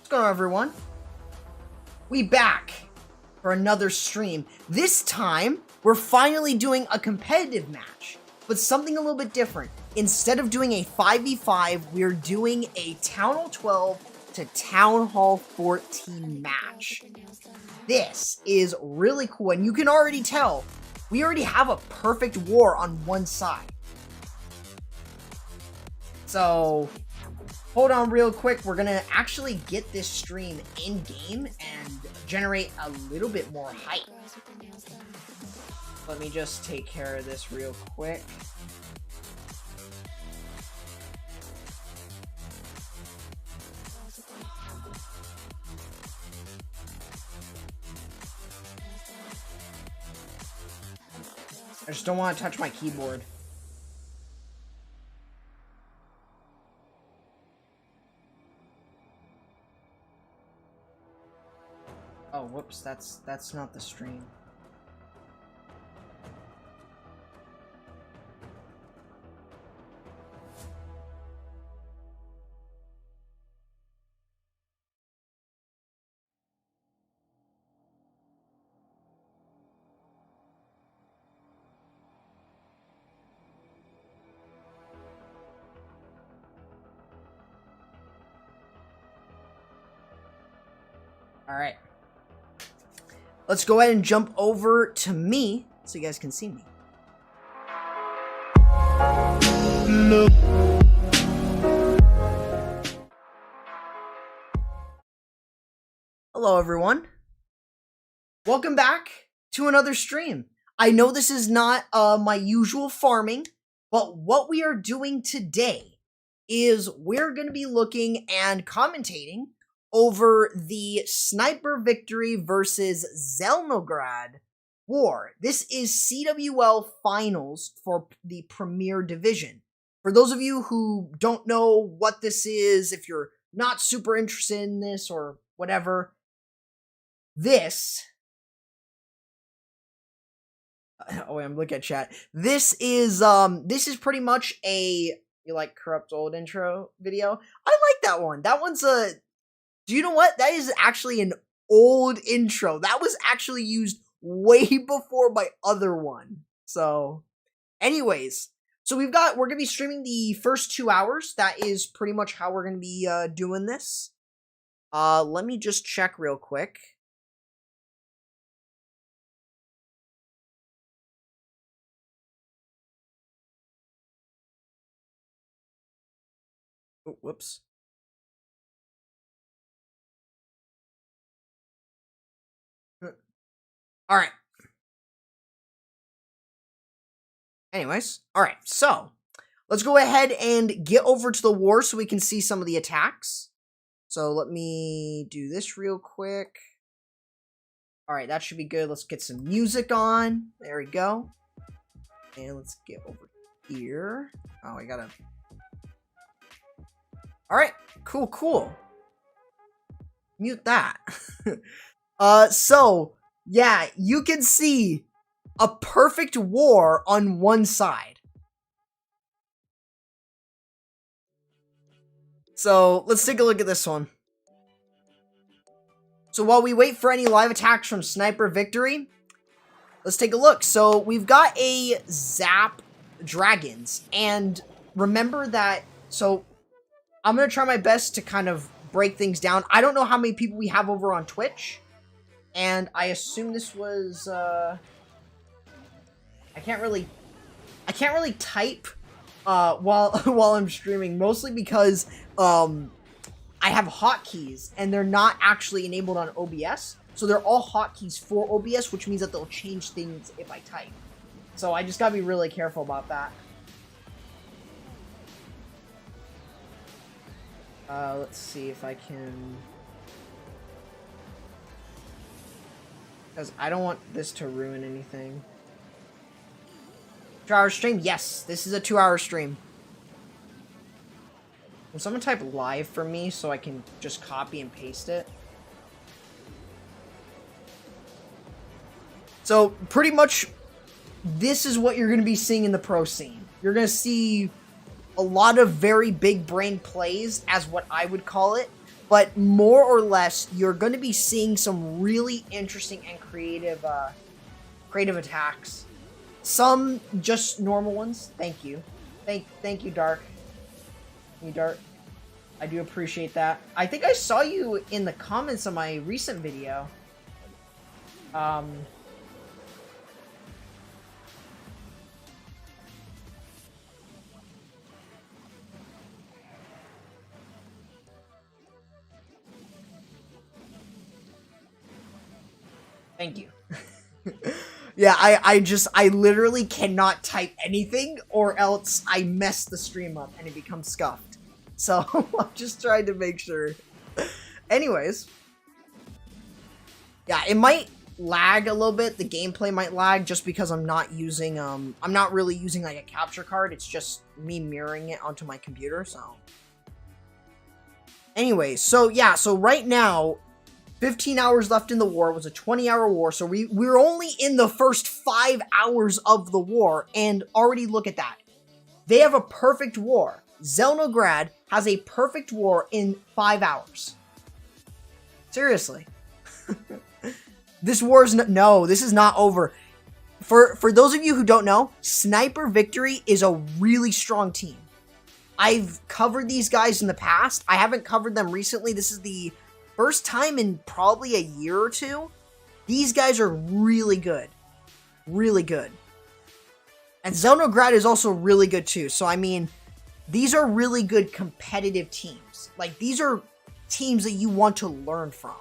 What's going on, everyone? We back for another stream. This time, we're finally doing a competitive match, but something a little bit different. Instead of doing a 5v5, we're doing a Town Hall 12 to Town Hall 14 match. This is really cool, and you can already tell, we already have a perfect war on one side. So hold on real quick, we're gonna actually get this stream in game and generate a little bit more hype. Let me just take care of this real quick. I just don't want to touch my keyboard. Oh, whoops, that's not the stream. All right. Let's go ahead and jump over to me so you guys can see me. Hello, everyone. Welcome back to another stream. I know this is not my usual farming, but what we are doing today is we're going to be looking and commentating over the Sniper Victory versus Zelnograd war. This is CWL finals for the Premier Division. For those of you who don't know what this is, if you're not super interested in this or whatever, this... Oh, wait, I'm looking at chat. This is pretty much a, you like Corrupt old intro video? I like that one. That one's a... Do you know what? That is actually an old intro. That was actually used way before my other one. So, anyways. So we're going to be streaming the first 2 hours. That is pretty much how we're going to be doing this. Let me just check real quick. Oh, whoops. Alright. Anyways, alright, so let's go ahead and get over to the war so we can see some of the attacks. So let me do this real quick. Alright, that should be good. Let's get some music on. There we go. And let's get over here. Oh, I gotta... Alright, cool. Mute that. So, yeah, you can see a perfect war on one side. So, let's take a look at this one. So while we wait for any live attacks from Sniper Victory, let's take a look. So we've got a Zap Dragons, and remember that, so I'm going to try my best to kind of break things down. I don't know how many people we have over on Twitch, and I assume this was, I can't really type, while I'm streaming, mostly because, I have hotkeys, and they're not actually enabled on OBS. So they're all hotkeys for OBS, which means that they'll change things if I type. So I just gotta be really careful about that. Let's see if I can... Because I don't want this to ruin anything. 2-hour stream? Yes, this is a 2-hour stream. Can someone type live for me so I can just copy and paste it? So, pretty much, this is what you're going to be seeing in the pro scene. You're going to see a lot of very big brain plays, as what I would call it. But more or less, you're going to be seeing some really interesting and creative attacks. Some just normal ones. Thank you. Thank you, Dark. Dart, I do appreciate that. I think I saw you in the comments on my recent video. Thank you. Yeah, I literally cannot type anything, or else I mess the stream up and it becomes scuffed. So, I'm just trying to make sure. Anyways. Yeah, it might lag a little bit. The gameplay might lag just because I'm not using, I'm not really using like a capture card. It's just me mirroring it onto my computer, so. Anyways, so yeah, so right now, 15 hours left in the war. It was a 20-hour war, so we're only in the first 5 hours of the war, and already look at that. They have a perfect war. Zelnograd has a perfect war in 5 hours. Seriously. This war is no, this is not over. For those of you who don't know, Sniper Victory is a really strong team. I've covered these guys in the past. I haven't covered them recently. This is the first time in probably a year or two. These guys are really good. Really good. And Zelnograd is also really good too. So, I mean, these are really good competitive teams. Like, these are teams that you want to learn from.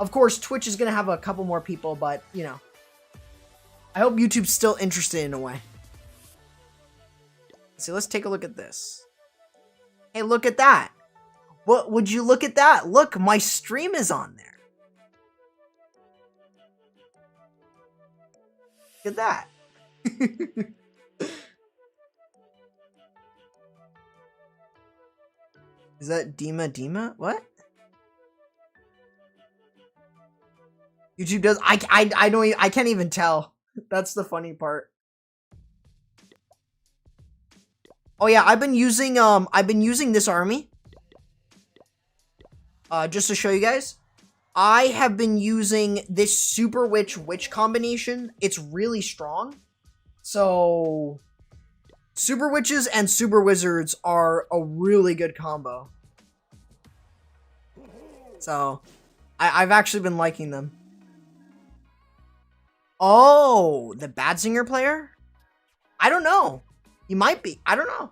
Of course, Twitch is going to have a couple more people, but, you know. I hope YouTube's still interested in a way. So, let's take a look at this. Hey, look at that. What would you look at that? Look, my stream is on there. Look at that. Is that Dima? What? YouTube does. I don't. I can't even tell. That's the funny part. Oh yeah, I've been using this army. Just to show you guys, I have been using this Super Witch combination. It's really strong. So, Super Witches and Super Wizards are a really good combo. So, I've actually been liking them. Oh, the Badsinger player? I don't know. He might be. I don't know.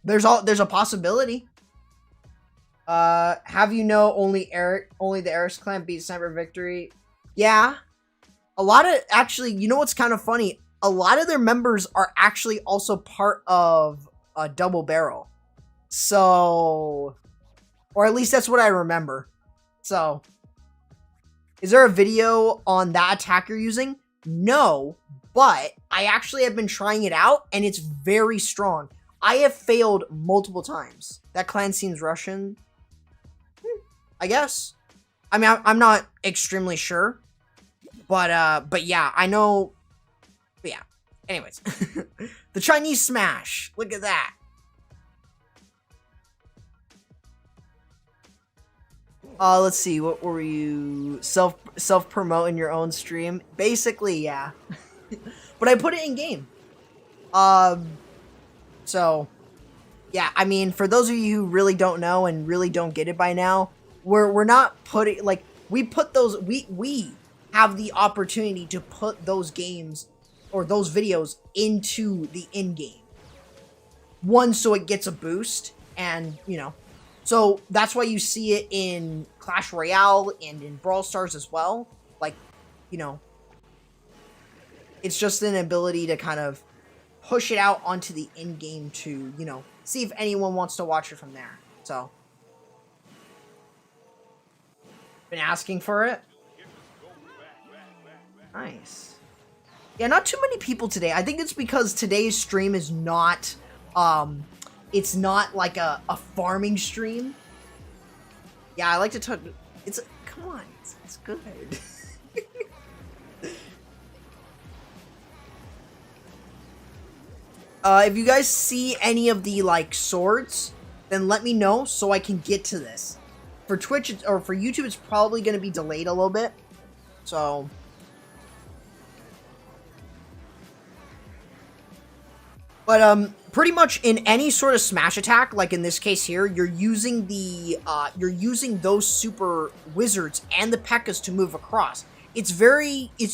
There's a possibility. Have you know only the Eric's clan beat Sniper Victory? Yeah. A lot of, actually, you know what's kind of funny? A lot of their members are actually also part of a Double Barrel. So, or at least that's what I remember. So, is there a video on that attack you're using? No, but I actually have been trying it out, and it's very strong. I have failed multiple times. That clan seems Russian. I guess. I mean, I'm not extremely sure, but yeah, I know. But yeah. Anyways, the Chinese Smash. Look at that. Let's see. What were you self promoting your own stream? Basically, yeah. But I put it in game. So yeah, I mean, for those of you who really don't know and really don't get it by now, we're not putting, like, we put those, we have the opportunity to put those games or those videos into the in-game. One, so it gets a boost, and, you know, so that's why you see it in Clash Royale and in Brawl Stars as well. Like, you know, it's just an ability to kind of push it out onto the in-game to, you know, see if anyone wants to watch it from there. So, been asking for it. Nice. Yeah, not too many people today. I think it's because today's stream is not, it's not like a farming stream. Yeah, I like to talk. It's, come on, it's good. If you guys see any of the, like, swords, then let me know so I can get to this. For Twitch, or for YouTube, it's probably going to be delayed a little bit. So, but, pretty much in any sort of smash attack, like in this case here, you're using the, you're using those super wizards and the P.E.K.K.A.s to move across. It's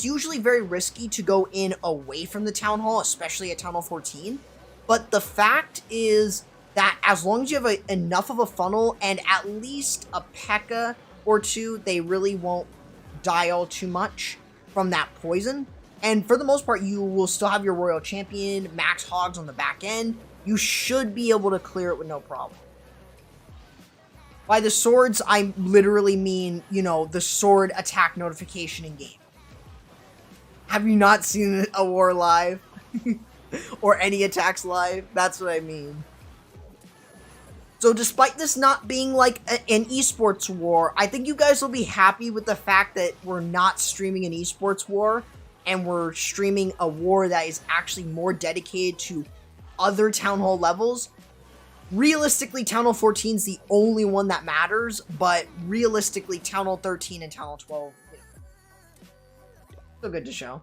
usually very risky to go in away from the Town Hall, especially at Town Hall 14. But the fact is that as long as you have enough of a funnel and at least a P.E.K.K.A. or two, they really won't die all too much from that poison. And for the most part, you will still have your Royal Champion, Max Hogs on the back end. You should be able to clear it with no problem. By the swords, I literally mean, you know, the sword attack notification in game. Have you not seen a war live? Or any attacks live? That's what I mean. So despite this not being like an esports war, I think you guys will be happy with the fact that we're not streaming an esports war, and we're streaming a war that is actually more dedicated to other Town Hall levels. Realistically, Town Hall 14 is the only one that matters, but realistically, Town Hall 13 and Town Hall 12, you know, still good to show.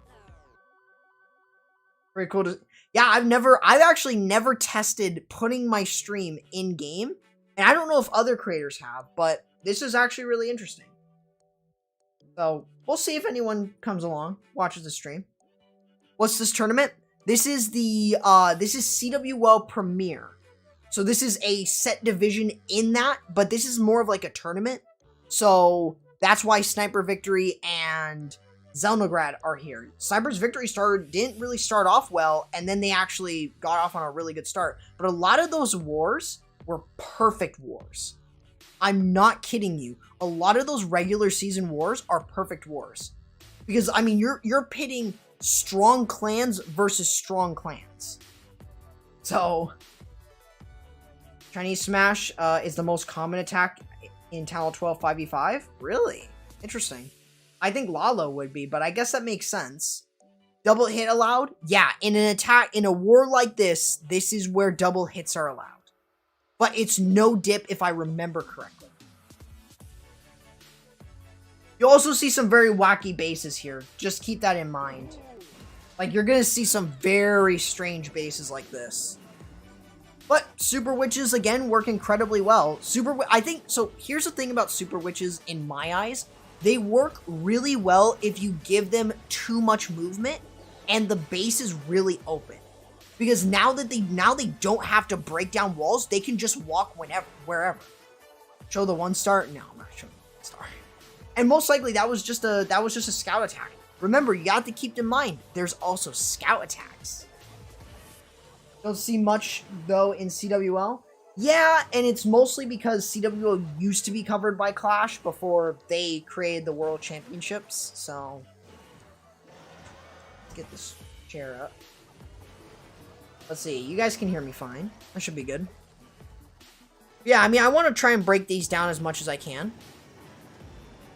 Very cool to... Yeah, I've actually never tested putting my stream in-game, and I don't know if other creators have, but this is actually really interesting. So, we'll see if anyone comes along, watches the stream. What's this tournament? This is the, this is CWL Premier. So this is a set division in that, but this is more of like a tournament. So that's why Sniper Victory and Zelnograd are here. Sniper's Victory didn't really start off well, and then they actually got off on a really good start. But a lot of those wars were perfect wars. I'm not kidding you. A lot of those regular season wars are perfect wars. Because, I mean, you're pitting strong clans versus strong clans. So... Chinese Smash is the most common attack in Town Hall 12 5v5? Really? Interesting. I think Lalo would be, but I guess that makes sense. Double hit allowed? Yeah, in an attack, in a war like this, this is where double hits are allowed. But it's no dip if I remember correctly. You'll also see some very wacky bases here. Just keep that in mind. Like, you're gonna see some very strange bases like this. But Super Witches, again, work incredibly well. I think, so here's the thing about Super Witches in my eyes. They work really well if you give them too much movement and the base is really open. Because now they don't have to break down walls, they can just walk wherever. Show the 1-star? No, I'm not showing the 1-star. And most likely that was just a scout attack. Remember, you got to keep in mind, there's also scout attacks. Don't see much, though, in CWL. Yeah, and it's mostly because CWL used to be covered by Clash before they created the World Championships, so... Let's get this chair up. Let's see, you guys can hear me fine. That should be good. Yeah, I mean, I want to try and break these down as much as I can.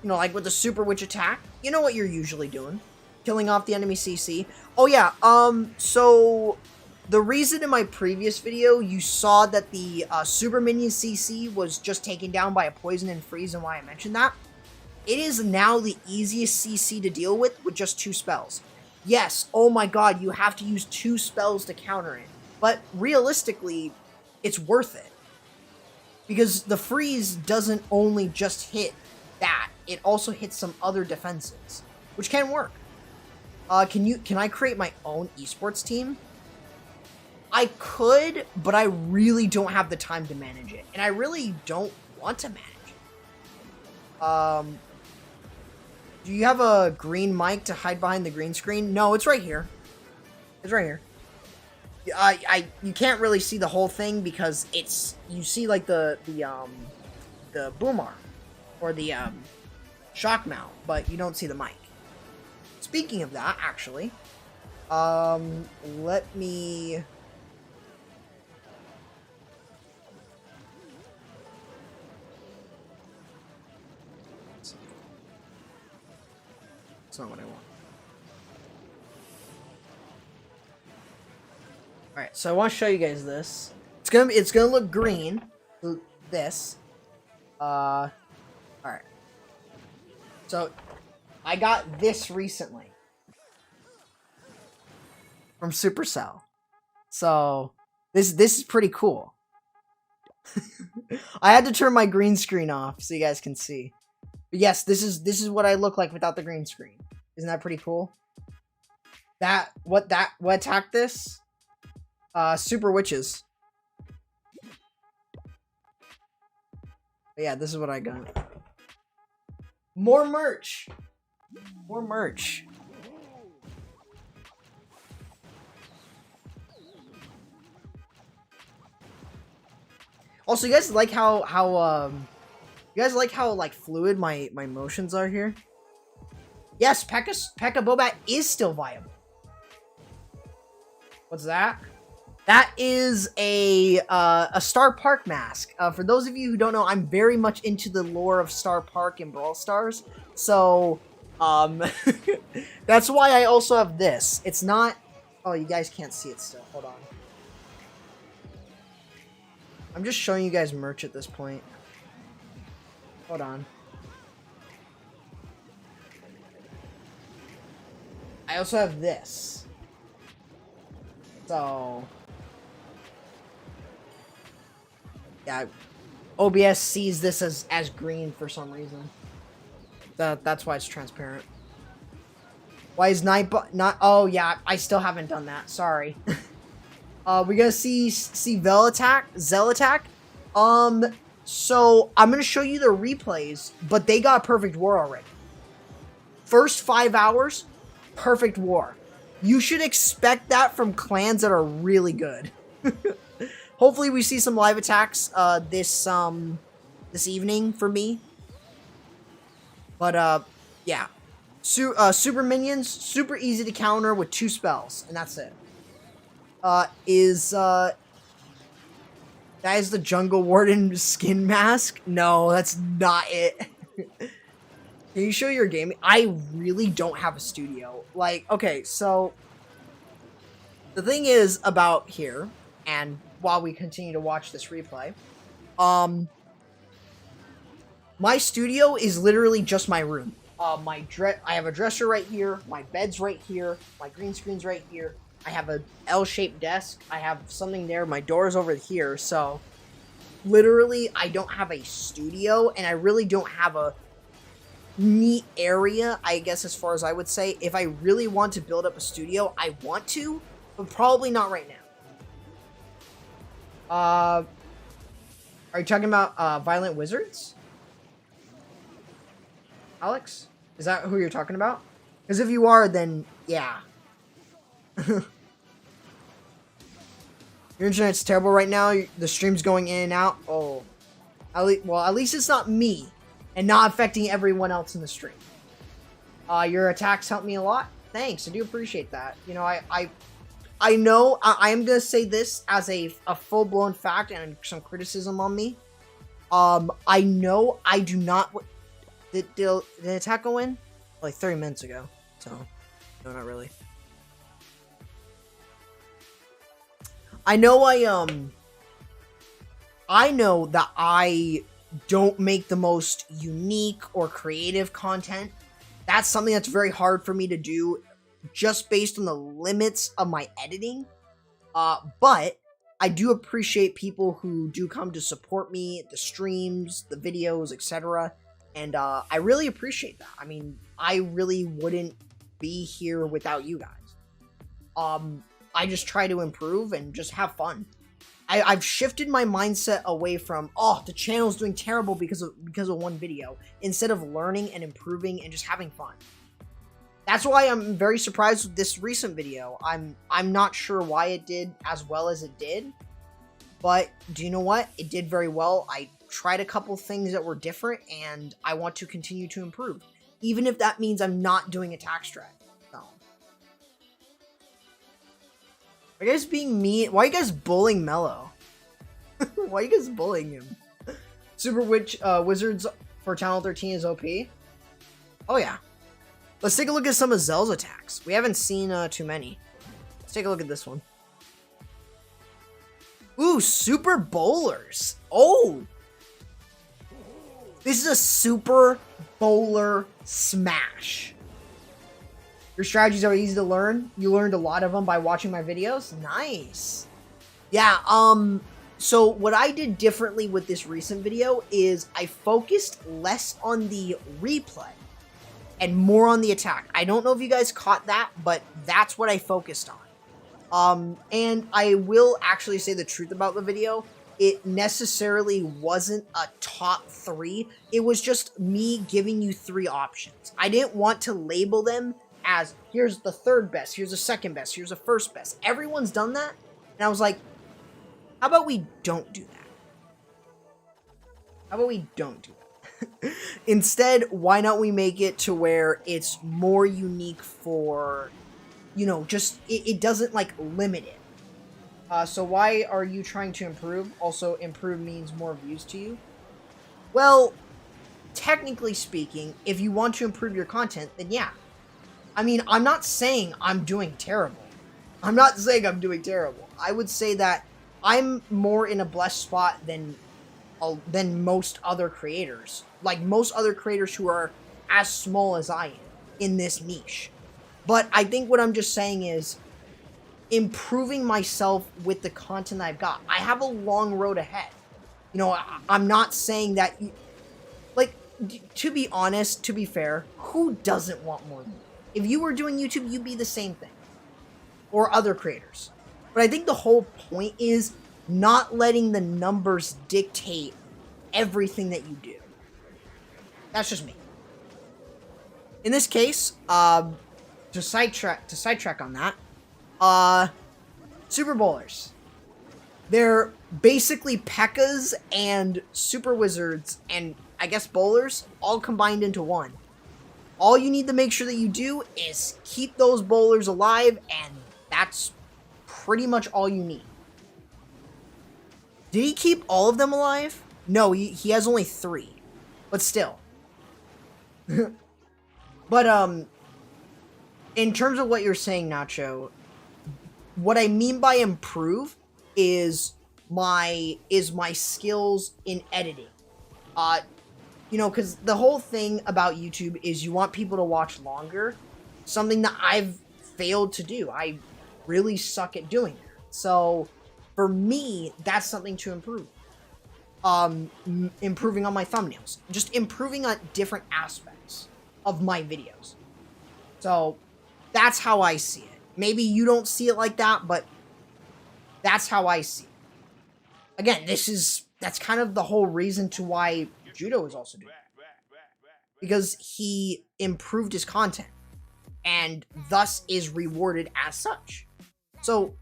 You know, like with the Super Witch attack, you know what you're usually doing. Killing off the enemy CC. Oh yeah, so the reason in my previous video you saw that the Super Minion CC was just taken down by a Poison and Freeze, and why I mentioned that, it is now the easiest CC to deal with just 2 spells. Yes, oh my god, you have to use 2 spells to counter it, but realistically, it's worth it. Because the Freeze doesn't only just hit that, it also hits some other defenses, which can work. Can I create my own esports team? I could, but I really don't have the time to manage it, and I really don't want to manage it. Do you have a green mic to hide behind the green screen? No, it's right here. It's right here. You can't really see the whole thing because you see like the boom arm or the shock mount, but you don't see the mic. Speaking of that, actually, let me. That's not what I want. Alright, so I want to show you guys this. It's gonna look green. This. Alright. So I got this recently from Supercell. So this is pretty cool. I had to turn my green screen off so you guys can see. But yes, this is what I look like without the green screen. Isn't that pretty cool? What attacked this? Super Witches. But yeah, this is what I got. More merch. More merch. Also, you guys like how like fluid my motions are here? Yes, P.E.K.K.A. Bobat is still viable. What's that? That is a Star Park mask. For those of you who don't know, I'm very much into the lore of Star Park and Brawl Stars. So, that's why I also have this. It's not... Oh, you guys can't see it still. Hold on. I'm just showing you guys merch at this point. Hold on. I also have this. So... Yeah, OBS sees this as green for some reason. That's why it's transparent. Why is not? Oh yeah, I still haven't done that. Sorry. We're gonna see Zell attack. So I'm gonna show you the replays, but they got perfect war already. First 5 hours, perfect war. You should expect that from clans that are really good. Hopefully we see some live attacks this evening for me. But yeah. Super minions, super easy to counter with 2 spells, and that's it. That is the Jungle Warden skin mask? No, that's not it. Can you show your gaming? I really don't have a studio. Like, okay, so the thing is about here, and while we continue to watch this replay, my studio is literally just my room. I have a dresser right here, my bed's right here, my green screen's right here, I have a L-shaped desk, I have something there, my door's over here, so literally I don't have a studio, and I really don't have a neat area, I guess, as far as I would say. If I really want to build up a studio, I want to, but probably not right now. Are you talking about Violent Wizards? Alex? Is that who you're talking about? Because if you are, then yeah. Your internet's terrible right now. The stream's going in and out. Oh. At least it's not me. And not affecting everyone else in the stream. Your attacks help me a lot. Thanks. I do appreciate that. You know, I know I am going to say this as a full-blown fact and some criticism on me. I know I do not... Did the attack go in? Like 30 minutes ago. So, no, not really. I know I know that I don't make the most unique or creative content. That's something that's very hard for me to do just based on the limits of my editing. But I do appreciate people who do come to support me, the streams, the videos, etc. And I really appreciate that. I mean, I really wouldn't be here without you guys. I just try to improve and just have fun. I've shifted my mindset away from, oh, the channel's doing terrible because of one video, instead of learning and improving and just having fun. That's why I'm very surprised with this recent video. I'm not sure why it did as well as it did, but do you know what? It did very well. I tried a couple things that were different, and I want to continue to improve, even if that means I'm not doing attack strat. So. Are you guys being mean? Why are you guys bullying Mello? Why are you guys bullying him? Super Wizards for Channel 13 is OP. Oh yeah. Let's take a look at some of Zell's attacks. We haven't seen too many. Let's take a look at this one. Ooh, Super Bowlers. Oh! This is a Super Bowler smash. Your strategies are easy to learn. You learned a lot of them by watching my videos. Nice. Yeah, so what I did differently with this recent video is I focused less on the replay and more on the attack. I don't know if you guys caught that, but that's what I focused on. And I will actually say the truth about the video. It necessarily wasn't a top 3. It was just me giving you 3 options. I didn't want to label them as, here's the 3rd best, here's the 2nd best, here's the 1st best. Everyone's done that. And I was like, how about we don't do that? How about we don't do that? Instead, why not we make it to where it's more unique for, you know, just, it doesn't, like, limit it. So why are you trying to improve? Also, improve means more views to you. Well, technically speaking, if you want to improve your content, then yeah. I mean, I'm not saying I'm doing terrible. I'm not saying I'm doing terrible. I would say that I'm more in a blessed spot than most other creators. Like, most other creators who are as small as I am in this niche. But I think what I'm just saying is improving myself with the content I've got. I have a long road ahead. You know, I'm not saying that, like, to be honest, to be fair, who doesn't want more than you? If you were doing YouTube, you'd be the same thing. Or other creators. But I think the whole point is not letting the numbers dictate everything that you do. That's just me. In this case, to sidetrack on that, Super Bowlers. They're basically P.E.K.K.A.s and Super Wizards and, I guess, Bowlers all combined into one. All you need to make sure that you do is keep those Bowlers alive, and that's pretty much all you need. Did he keep all of them alive? No, he has only 3. But still. But, in terms of what you're saying, Nacho, what I mean by improve is my skills in editing. You know, because the whole thing about YouTube is you want people to watch longer. Something that I've failed to do. I really suck at doing that. So, for me, that's something to improve. Improving on my thumbnails. Just improving on different aspects of my videos. So, that's how I see it. Maybe you don't see it like that, but that's how I see it. Again, that's kind of the whole reason to why Judo is also doing it. Because he improved his content, and thus is rewarded as such. So,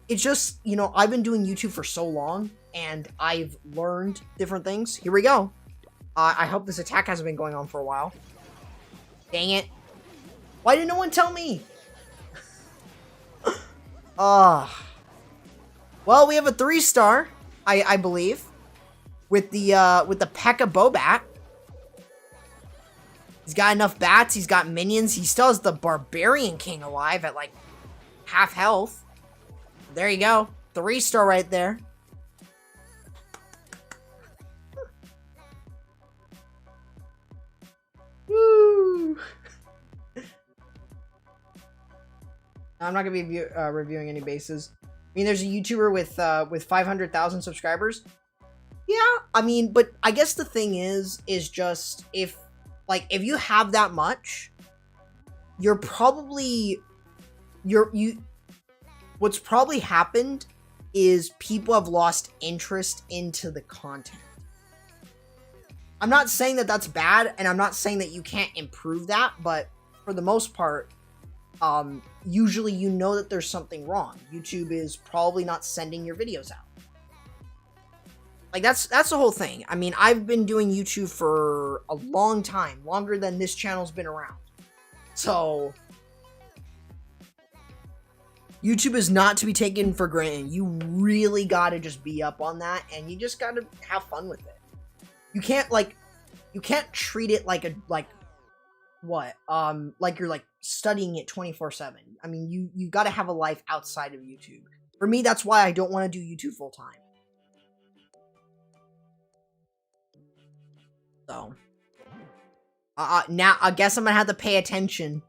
it's just, you know, I've been doing YouTube for so long, and I've learned different things. Here we go. I hope this attack hasn't been going on for a while. Dang it. Why did no one tell me? Well, we have a 3-star, I believe, with the P.E.K.K.A. Bobat. He's got enough bats. He's got minions. He still has the Barbarian King alive at, like, half health. There you go. 3-star right there. Woo! I'm not gonna be reviewing any bases. I mean, there's a YouTuber with 500,000 subscribers. Yeah, I mean, but I guess the thing is just if you have that much, you're probably what's probably happened is people have lost interest into the content. I'm not saying that that's bad, and I'm not saying that you can't improve that, but for the most part, usually you know that there's something wrong. YouTube is probably not sending your videos out. Like, that's the whole thing. I mean, I've been doing YouTube for a long time, longer than this channel's been around. So, YouTube is not to be taken for granted. You really gotta just be up on that, and you just gotta have fun with it. You can't, you can't treat it like like you're, like, studying it 24/7. I mean, you gotta have a life outside of YouTube. For me, that's why I don't want to do YouTube full-time. So, now I guess I'm gonna have to pay attention.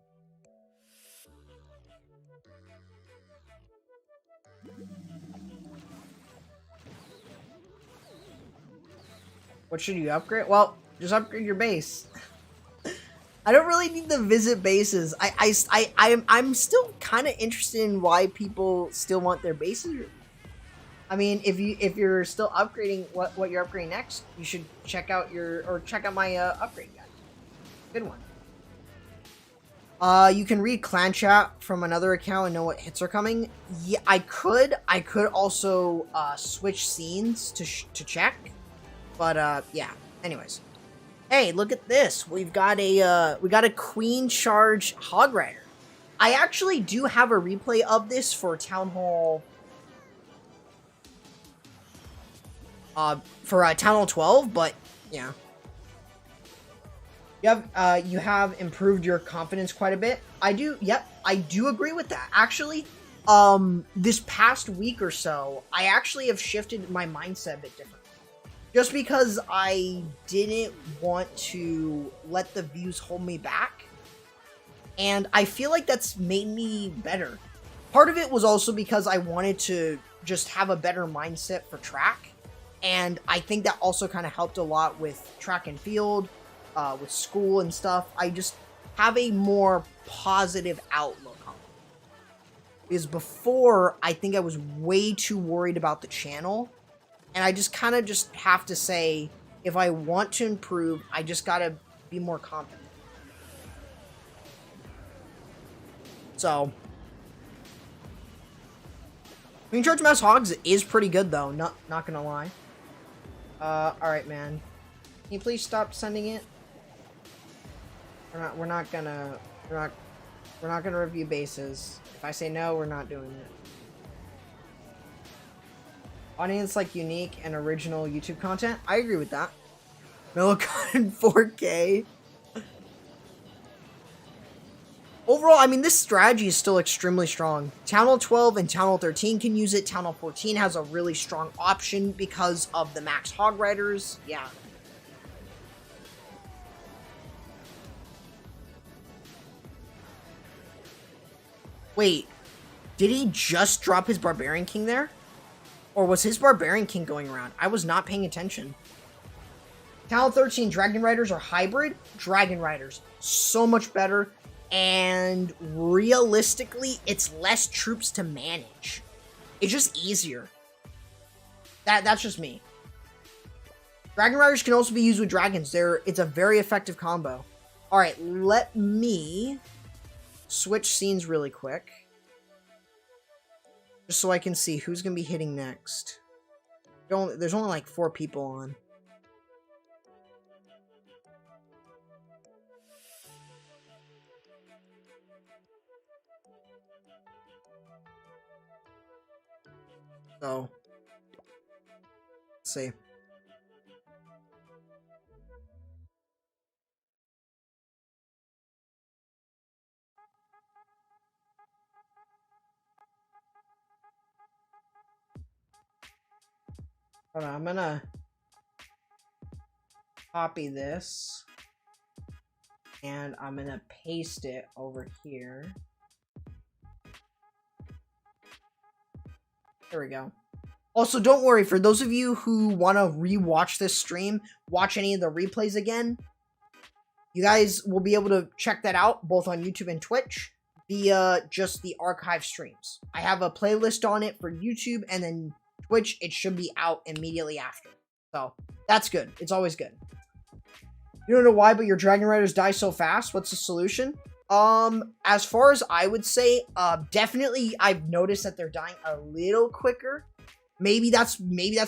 What should you upgrade? Well, just upgrade your base. I don't really need to visit bases. I'm still kind of interested in why people still want their bases. I mean, if you're still upgrading what you're upgrading next, you should check out my upgrade guide. Good one. You can read clan chat from another account and know what hits are coming. Yeah, I could also switch scenes to check, but yeah. Anyways, hey, look at this. We got a Queen Charge Hog Rider. I actually do have a replay of this for Town Hall. For Town Hall 12, but yeah. You have improved your confidence quite a bit. Yep, I do agree with that. Actually, this past week or so, I actually have shifted my mindset a bit different. Just because I didn't want to let the views hold me back. And I feel like that's made me better. Part of it was also because I wanted to just have a better mindset for track. And I think that also kind of helped a lot with track and field, with school and stuff. I just have a more positive outlook on it. Because before, I think I was way too worried about the channel. And I just kind of just have to say, if I want to improve, I just gotta be more confident. So, Queen Charge Mass Hogs is pretty good though, not gonna lie. Alright, man. Can you please stop sending it? We're not gonna review bases. If I say no, we're not doing it. Audience like unique and original YouTube content. I agree with that. Millicon in 4K. Overall, I mean, this strategy is still extremely strong. Town Hall 12 and Town Hall 13 can use it. Town Hall 14 has a really strong option because of the max hog riders. Yeah. Wait, did he just drop his Barbarian King there? Or was his Barbarian King going around? I was not paying attention. Town Hall 13 Dragon Riders are hybrid Dragon Riders. So much better. And realistically, it's less troops to manage. It's just easier. That's just me. Dragon Riders can also be used with dragons. It's a very effective combo. Alright, let me switch scenes really quick. Just so I can see who's going to be hitting next. There's only like 4 people on. So, let's see. Hold on, I'm gonna copy this. And I'm gonna paste it over here. There we go. Also, don't worry, for those of you who want to re-watch this stream, watch any of the replays again, you guys will be able to check that out, both on YouTube and Twitch, via just the archive streams. I have a playlist on it for YouTube, and then Twitch, it should be out immediately after. So, that's good. It's always good. You don't know why, but your Dragon Riders die so fast? What's the solution? As far as I would say, definitely I've noticed that they're dying a little quicker. Maybe that's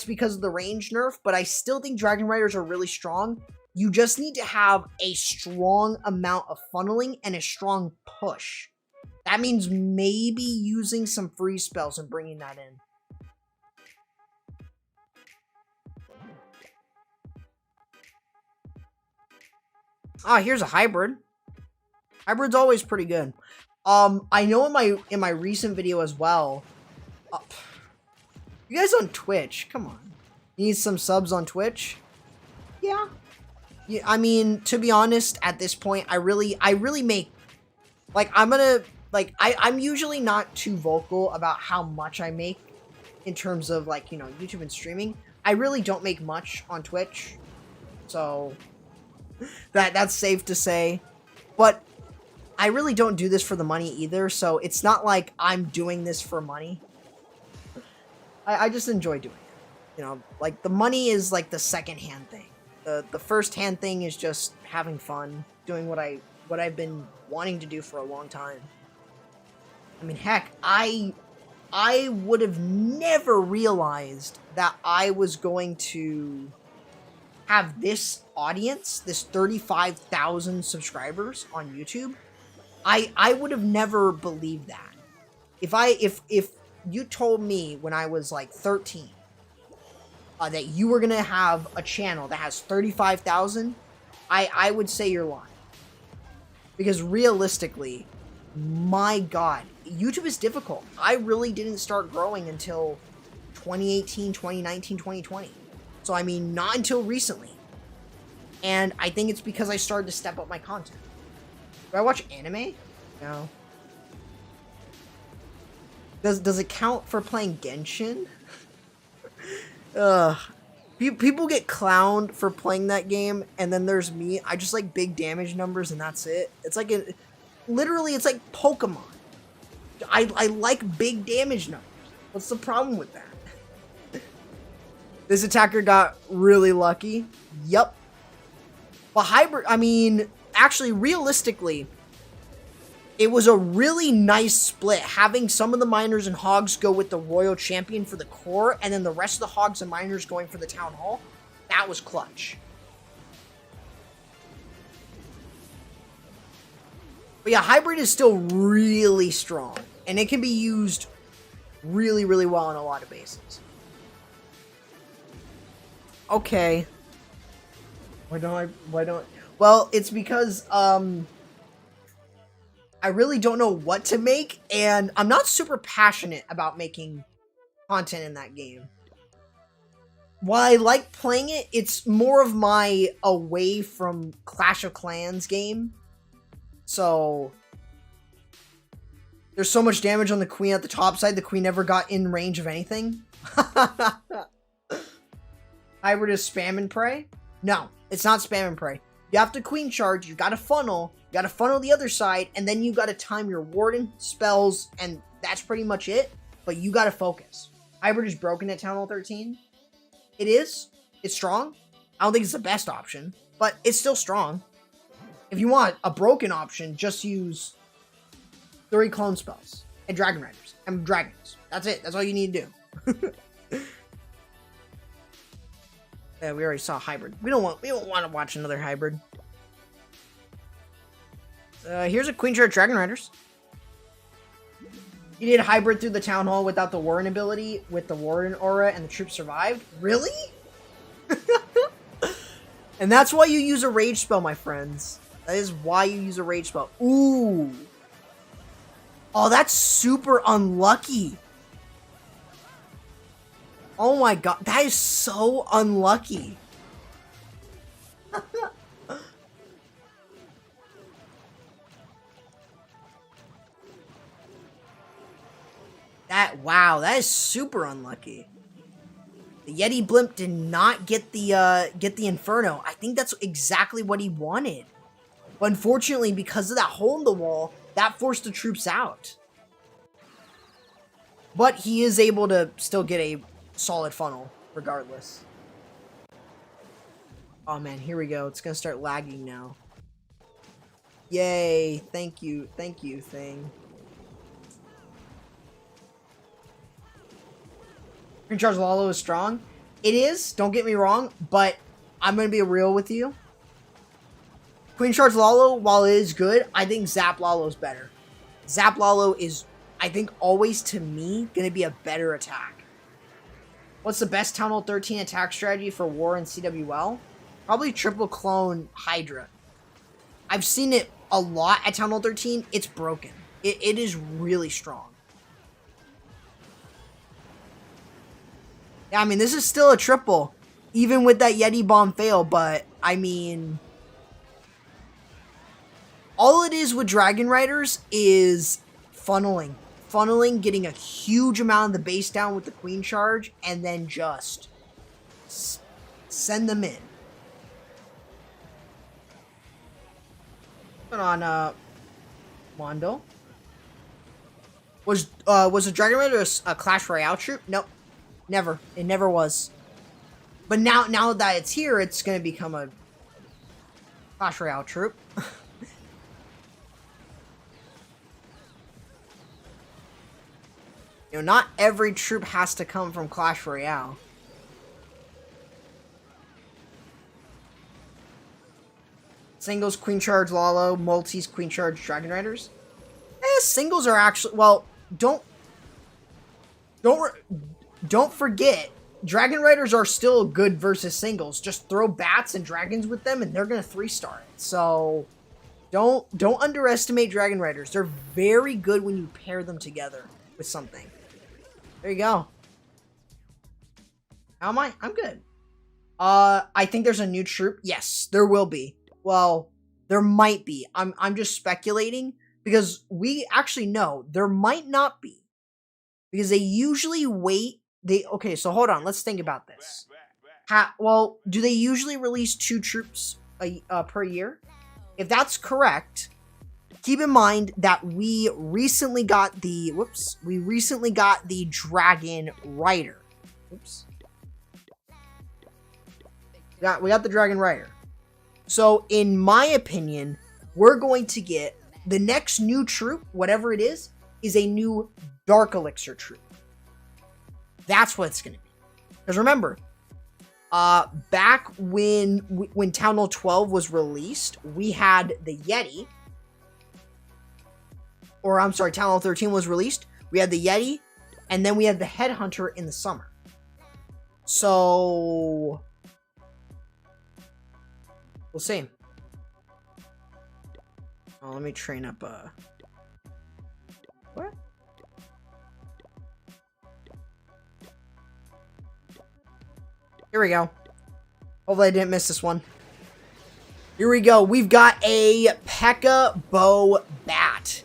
because of the range nerf, but I still think Dragon Riders are really strong. You just need to have a strong amount of funneling and a strong push. That means maybe using some freeze spells and bringing that in. Ah, here's a hybrid. Hybrid's always pretty good. I know in my recent video as well. You guys on Twitch, come on. You need some subs on Twitch? Yeah. Yeah, I mean, to be honest, at this point, I really make, like, I'm usually not too vocal about how much I make in terms of, like, you know, YouTube and streaming. I really don't make much on Twitch. So, that's safe to say. But I really don't do this for the money either, so it's not like I'm doing this for money. I just enjoy doing it. You know, like, the money is, like, the second-hand thing. The first-hand thing is just having fun, doing what I've been wanting to do for a long time. I mean, heck, I would have never realized that I was going to have this audience, this 35,000 subscribers on YouTube. I would have never believed that. If you told me when I was like 13 that you were gonna have a channel that has 35,000, I would say you're lying. Because realistically, my God, YouTube is difficult. I really didn't start growing until 2018, 2019, 2020. So I mean, not until recently. And I think it's because I started to step up my content. Do I watch anime? No. Does it count for playing Genshin? People get clowned for playing that game, and then there's me. I just like big damage numbers, and that's it. It's like literally, it's like Pokemon. I like big damage numbers. What's the problem with that? This attacker got really lucky. Yup. But hybrid, I mean, actually, realistically, it was a really nice split, having some of the miners and hogs go with the royal champion for the core, and then the rest of the hogs and miners going for the town hall. That was clutch. But yeah, hybrid is still really strong, and it can be used really, really well on a lot of bases. Okay. Why don't, well, it's because, I really don't know what to make, and I'm not super passionate about making content in that game. While I like playing it, it's more of my away from Clash of Clans game. So, there's so much damage on the queen at the top side, the queen never got in range of anything. Hybrid is spam and pray? No, it's not spam and pray. You have to queen charge, you gotta funnel the other side, and then you gotta time your warden, spells, and that's pretty much it. But you gotta focus. Hybrid is broken at Town Hall 13. It is. It's strong. I don't think it's the best option, but it's still strong. If you want a broken option, just use 3 clone spells and Dragon Riders and dragons. That's it. That's all you need to do. Yeah, we already saw hybrid. We don't want to watch another hybrid. Here's a Queen Charge Dragon Riders. You did hybrid through the Town Hall without the Warden ability, with the Warden aura, and the troops survived? Really? And that's why you use a rage spell, my friends. That is why you use a rage spell. Ooh. Oh, that's super unlucky. Oh my god, that is so unlucky. Wow, that is super unlucky. The Yeti Blimp did not get the Inferno. I think that's exactly what he wanted. But unfortunately, because of that hole in the wall, that forced the troops out. But he is able to still get a solid funnel, regardless. Oh man, here we go. It's gonna start lagging now. Yay, thank you, thing. Green Charge Lalo is strong. It is, don't get me wrong, but I'm gonna be real with you. Queen Charge Lalo, while it is good, I think Zap Lalo is better. Zap Lalo is, I think, always to me gonna be a better attack. What's the best Town Hall 13 attack strategy for War and CWL? Probably triple clone Hydra. I've seen it a lot at Town Hall 13. It's broken. It is really strong. Yeah, I mean, this is still a triple, even with that Yeti bomb fail, but, I mean, all it is with Dragon Riders is funneling. Funneling, getting a huge amount of the base down with the Queen Charge, and then just send them in. Put on, Mondo. Was a Dragon Rider a Clash Royale troop? Nope. Never. It never was. But now that it's here, it's gonna become a Clash Royale troop. You know, not every troop has to come from Clash Royale. Singles Queen Charge Lalo, multis Queen Charge Dragon Riders. Singles are actually, well, don't forget, Dragon Riders are still good versus singles. Just throw bats and dragons with them, and they're gonna 3-star it. So don't underestimate Dragon Riders. They're very good when you pair them together with something. There you go. How am I? I'm good. I think there's a new troop. Yes, there will be. Well, there might be. I'm just speculating because we actually know there might not be. Because they usually wait. Okay, so hold on. Let's think about this. Well, do they usually release 2 troops per year? If that's correct, keep in mind that we recently got the Dragon Rider. Oops. We got the Dragon Rider. So, in my opinion, we're going to get the next new troop, whatever it is a new Dark Elixir troop. That's what it's going to be. Because remember, back when Town Hall 12 was released, we had the Yeti. Or, I'm sorry, Town Hall 13 was released. We had the Yeti, and then we had the Headhunter in the summer. So we'll see. Oh, let me train up what? Here we go. Hopefully I didn't miss this one. Here we go. We've got a P.E.K.K.A. Bow Bat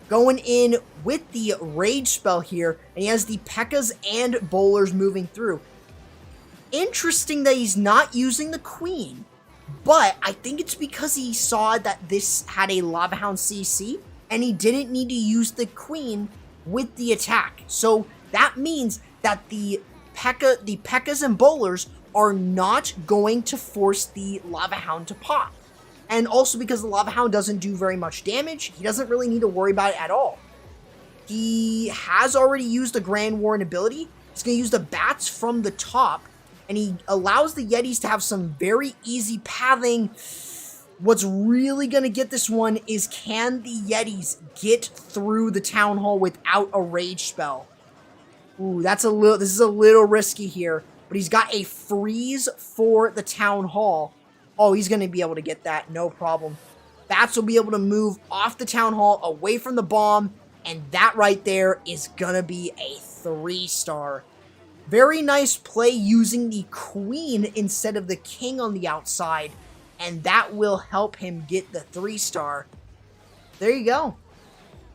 going in with the Rage spell here, and he has the P.E.K.K.A.s and Bowlers moving through. Interesting that he's not using the Queen, but I think it's because he saw that this had a Lava Hound CC, and he didn't need to use the Queen with the attack. So that means that the P.E.K.K.A.s and Bowlers are not going to force the Lava Hound to pop. And also because the Lava Hound doesn't do very much damage, he doesn't really need to worry about it at all. He has already used the Grand Warren ability. He's going to use the bats from the top, and he allows the Yetis to have some very easy pathing. What's really going to get this one is, can the Yetis get through the Town Hall without a Rage spell? Ooh, this is a little risky here, but he's got a freeze for the Town Hall. Oh, he's going to be able to get that, no problem. Bats will be able to move off the Town Hall, away from the bomb, and that right there is going to be a 3-star. Very nice play using the queen instead of the king on the outside, and that will help him get the 3-star. There you go.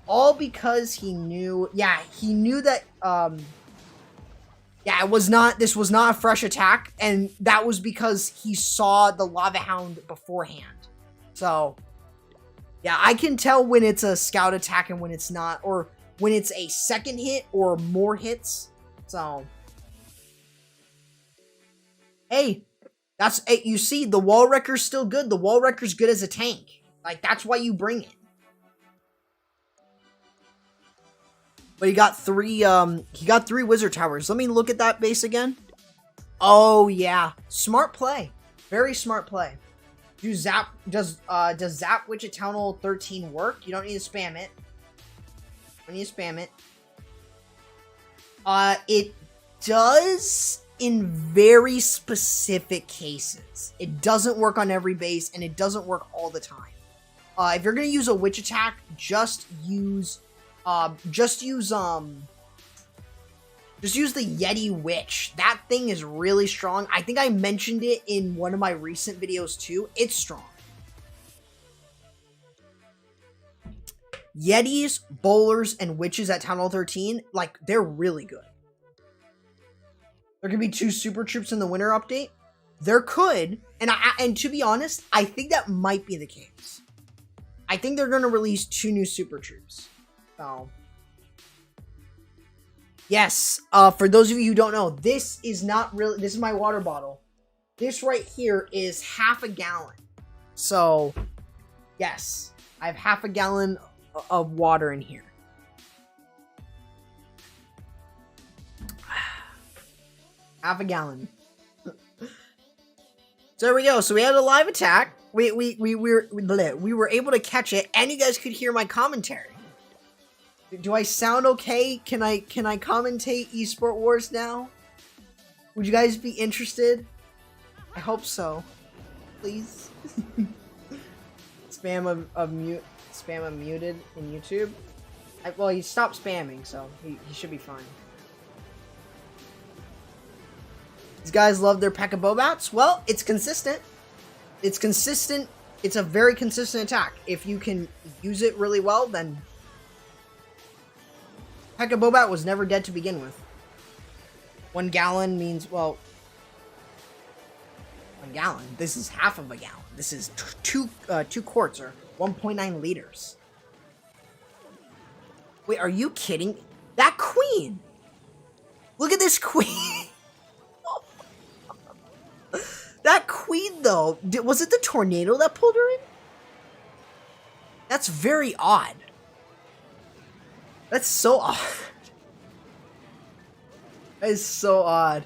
All because he knew, he knew that, this was not a fresh attack, and that was because he saw the Lava Hound beforehand. So, yeah, I can tell when it's a scout attack and when it's not, or when it's a second hit or more hits. So, hey, you see, the Wall Wrecker's still good. The Wall Wrecker's good as a tank. Like, that's why you bring it. But he got three wizard towers. Let me look at that base again. Oh yeah, smart play. Very smart play. Does Zap Witch at Town Hall 13 work? You don't need to spam it. It does in very specific cases. It doesn't work on every base, and it doesn't work all the time. If you're gonna use a witch attack, just use the Yeti Witch. That thing is really strong. I think I mentioned it in one of my recent videos too. It's strong. Yetis, bowlers, and witches at Town Hall 13, like, they're really good. There could be 2 super troops in the winter update. There could, and to be honest, I think that might be the case. I think they're going to release 2 new super troops. So, yes, for those of you who don't know, this is my water bottle. This right here is half a gallon. So, yes, I have half a gallon of water in here. Half a gallon. So there we go. So we had a live attack. We were able to catch it, and you guys could hear my commentary. Do I sound okay? Can I commentate Esport Wars now? Would you guys be interested? I hope so. Please. Spam a muted in YouTube. Well, he stopped spamming, so he should be fine. These guys love their P.E.K.K.A. Bobats. Well, it's consistent. It's consistent. It's a very consistent attack. If you can use it really well, then P.E.K.K.A. Bobat was never dead to begin with. 1 gallon means, well, 1 gallon. This is half of a gallon. This is two quarts, or 1.9 liters. Wait, are you kidding? That queen! Look at this queen! That queen, though, was it the tornado that pulled her in? That's very odd. That's so odd. That is so odd.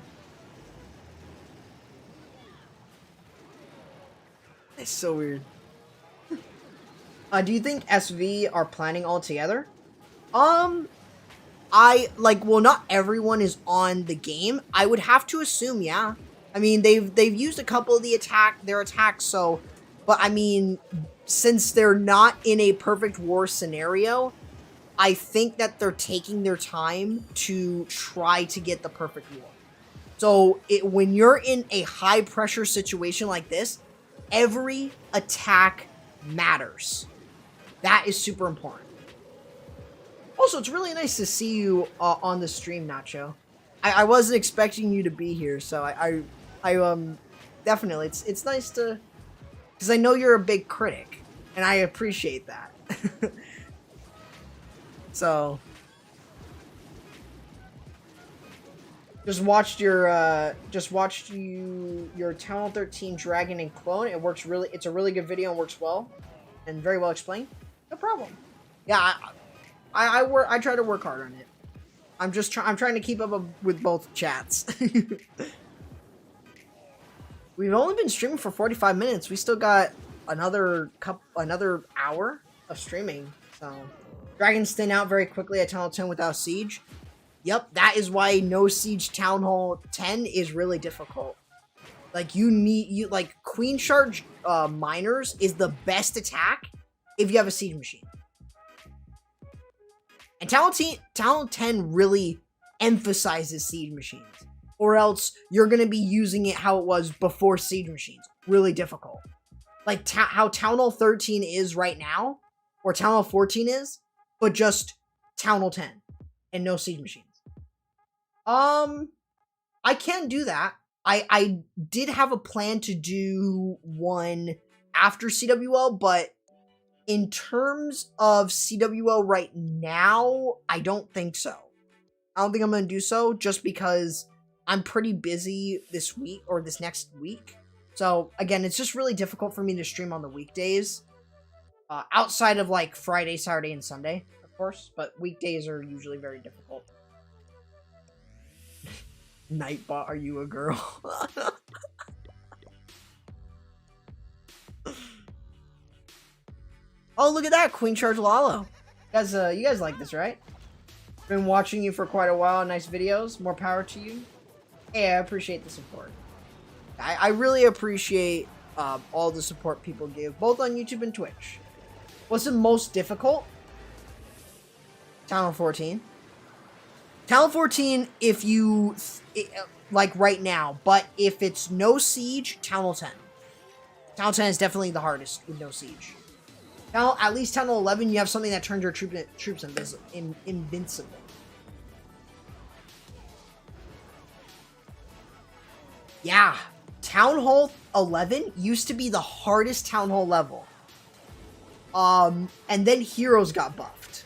That's so weird. Do you think SV are planning all together? Well, not everyone is on the game. I would have to assume, yeah. I mean, they've used a couple of their attacks, so, but I mean, since they're not in a perfect war scenario, I think that they're taking their time to try to get the perfect war. So, when you're in a high pressure situation like this, every attack matters. That is super important. Also, it's really nice to see you on the stream, Nacho. I wasn't expecting you to be here, so I definitely, it's nice to, because I know you're a big critic, and I appreciate that. So, just watched your Town Hall 13 Dragon and Clone. It's a really good video and works well, and very well explained. No problem. Yeah, I try to work hard on it. I'm trying to keep up with both chats. We've only been streaming for 45 minutes. We still got another hour of streaming. So, dragons thin out very quickly at Town Hall 10 without siege. Yep, that is why no siege Town Hall 10 is really difficult. Like, Queen Charge Miners is the best attack if you have a siege machine. And Town Hall 10 really emphasizes siege machines. or else you're going to be using it how it was before Siege Machines. Really difficult. Like how Town Hall 13 is right now, or Town Hall 14 is, but just Town Hall 10 and no Siege Machines. I can do that. I did have a plan to do one after CWL, but in terms of CWL right now, I don't think so. I don't think I'm going to do so just because I'm pretty busy this week or this next week. So again, it's just really difficult for me to stream on the weekdays. Outside of like Friday, Saturday, and Sunday, of course. But weekdays are usually very difficult. Nightbot, are you a girl? Oh, look at that, Queen Charge Lalo. You guys like this, right? Been watching you for quite a while. Nice videos. More power to you. Hey, I appreciate the support. I really appreciate all the support people give, both on YouTube and Twitch. What's the most difficult? Town Hall 14. Town Hall 14, if you... like right now, but if it's no siege, Town Hall 10. Town Hall 10 is definitely the hardest with no siege. At least Town Hall 11, you have something that turns your troops invincible. Yeah, Town Hall 11 used to be the hardest Town Hall level. And then Heroes got buffed.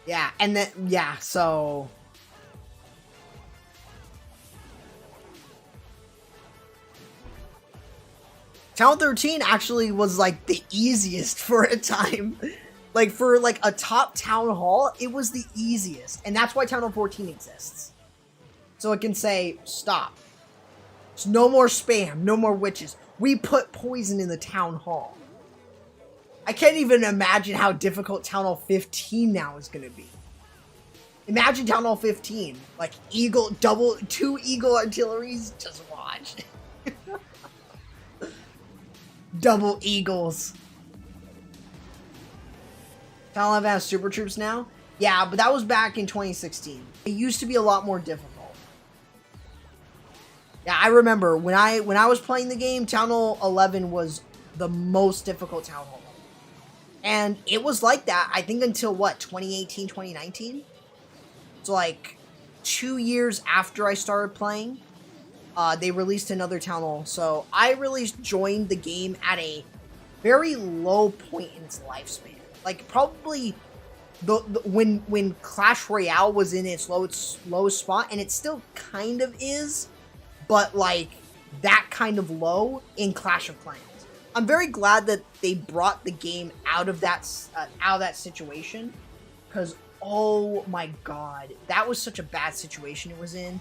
Yeah, and then, yeah, so... Town 13 actually was, like, the easiest for a time. Like, for, like, a top Town Hall, it was the easiest. And that's why Town Hall 14 exists. So it can say, stop. There's no more spam, no more witches. We put poison in the Town Hall. I can't even imagine how difficult Town Hall 15 now is going to be. Imagine Town Hall 15. Like, two Eagle artilleries. Just watch. Double Eagles. Town Hall 11 has super troops now? Yeah, but that was back in 2016. It used to be a lot more difficult. Yeah, I remember when I was playing the game, Town Hall 11 was the most difficult Town Hall. And it was like that, I think, until what, 2018, 2019? So like 2 years after I started playing, they released another Town Hall. So I really joined the game at a very low point in its lifespan. Like probably when Clash Royale was in its lowest spot, and it still kind of is, but like that kind of low in Clash of Clans. I'm very glad that they brought the game out of that situation, because oh my god, that was such a bad situation it was in.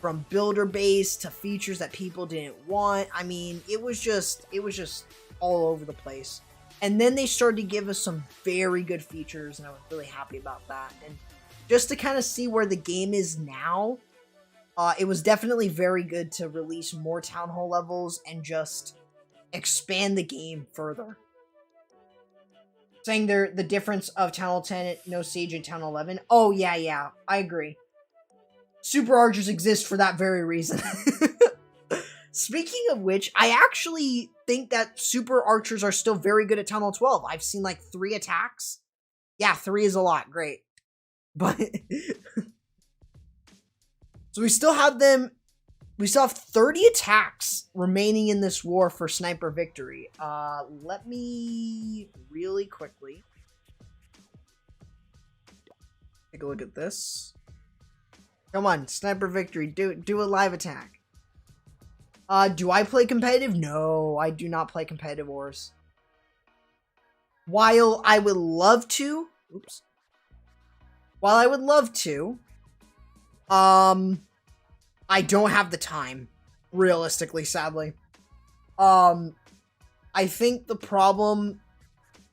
From builder base to features that people didn't want. I mean, it was just all over the place. And then they started to give us some very good features, and I was really happy about that. And just to kind of see where the game is now, it was definitely very good to release more Town Hall levels and just expand the game further. Saying the difference of Town Hall 10, No Siege, and Town Hall 11. Oh, yeah, I agree. Super Archers exist for that very reason. Speaking of which, I actually think that Super Archers are still very good at Town Hall 12. I've seen like 3 attacks. Yeah, 3 is a lot. Great. But... so we still have them... We still have 30 attacks remaining in this war for sniper victory. Let me really quickly take a look at this. Come on, sniper victory. Do a live attack. Do I play competitive? No, I do not play competitive wars. While I would love to, while I would love to, I don't have the time, realistically, sadly. I think the problem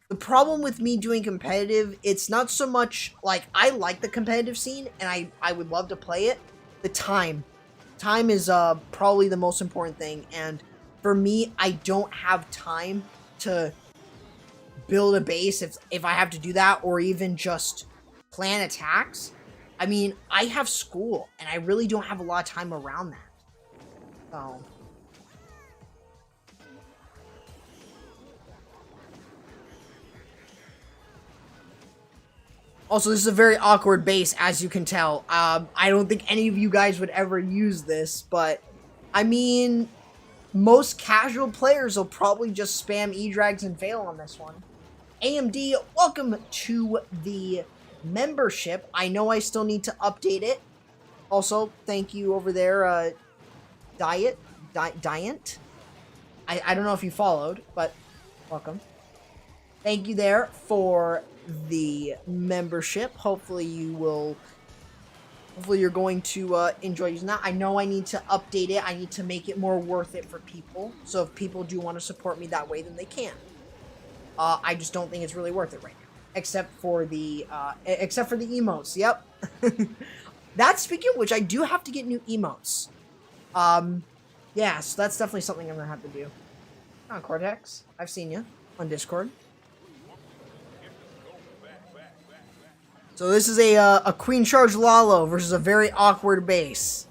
with me doing competitive, it's not so much, like, I like the competitive scene, and I would love to play it. The time. Time is, probably the most important thing, and for me, I don't have time to build a base if I have to do that, or even just plan attacks. I mean, I have school, and I really don't have a lot of time around that. So... Also, this is a very awkward base, as you can tell. I don't think any of you guys would ever use this, but... I mean... most casual players will probably just spam E-Drags and fail on this one. AMD, welcome to the membership. I know I still need to update it. Also, thank you over there, Diet. I don't know if you followed, but welcome. Thank you there for the membership. Hopefully you're going to enjoy using that. I know I need to update it. I need to make it more worth it for people. So if people do want to support me that way, then they can. I just don't think it's really worth it right now. Except for the emotes. Yep. That's, speaking of which, I do have to get new emotes. Yeah, so that's definitely something I'm going to have to do. Oh, Cortex. I've seen you on Discord. So this is a Queen Charge Lalo versus a very awkward base.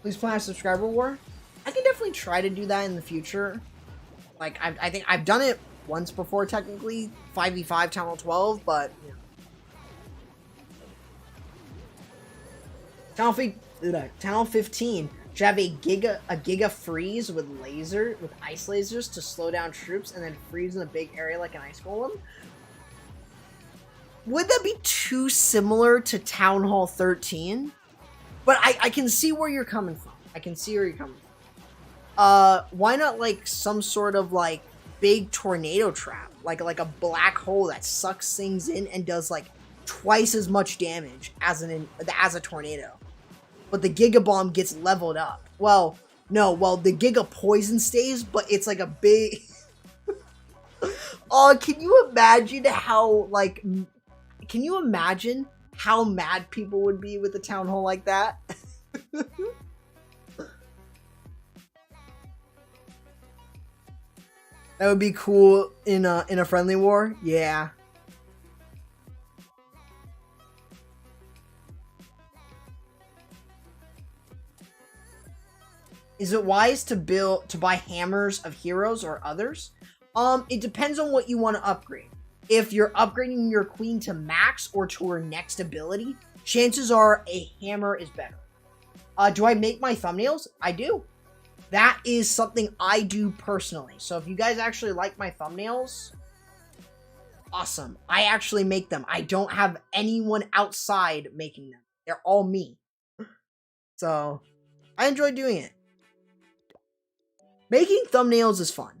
Please plan a subscriber war. I can definitely try to do that in the future. Like, I think I've done it once before, technically. 5v5 Channel 12, but... Yeah. Channel 15 should have a giga freeze with ice lasers to slow down troops and then freeze in a big area like an ice golem. Would that be too similar to Town Hall 13? But I can see where you're coming from. Why not, like, some sort of, like, big tornado trap? Like a black hole that sucks things in and does, like, twice as much damage as a tornado. But the Giga Bomb gets leveled up. Well, no, the Giga Poison stays, but it's, like, a big... Oh, can you imagine how, like... Can you imagine how mad people would be with a town hall like that? That would be cool in a friendly war. Yeah. Is it wise to buy hammers of heroes or others? It depends on what you want to upgrade. If you're upgrading your queen to max or to her next ability, chances are a hammer is better. Do I make my thumbnails? I do. That is something I do personally. So if you guys actually like my thumbnails, awesome. I actually make them. I don't have anyone outside making them. They're all me. So I enjoy doing it. Making thumbnails is fun.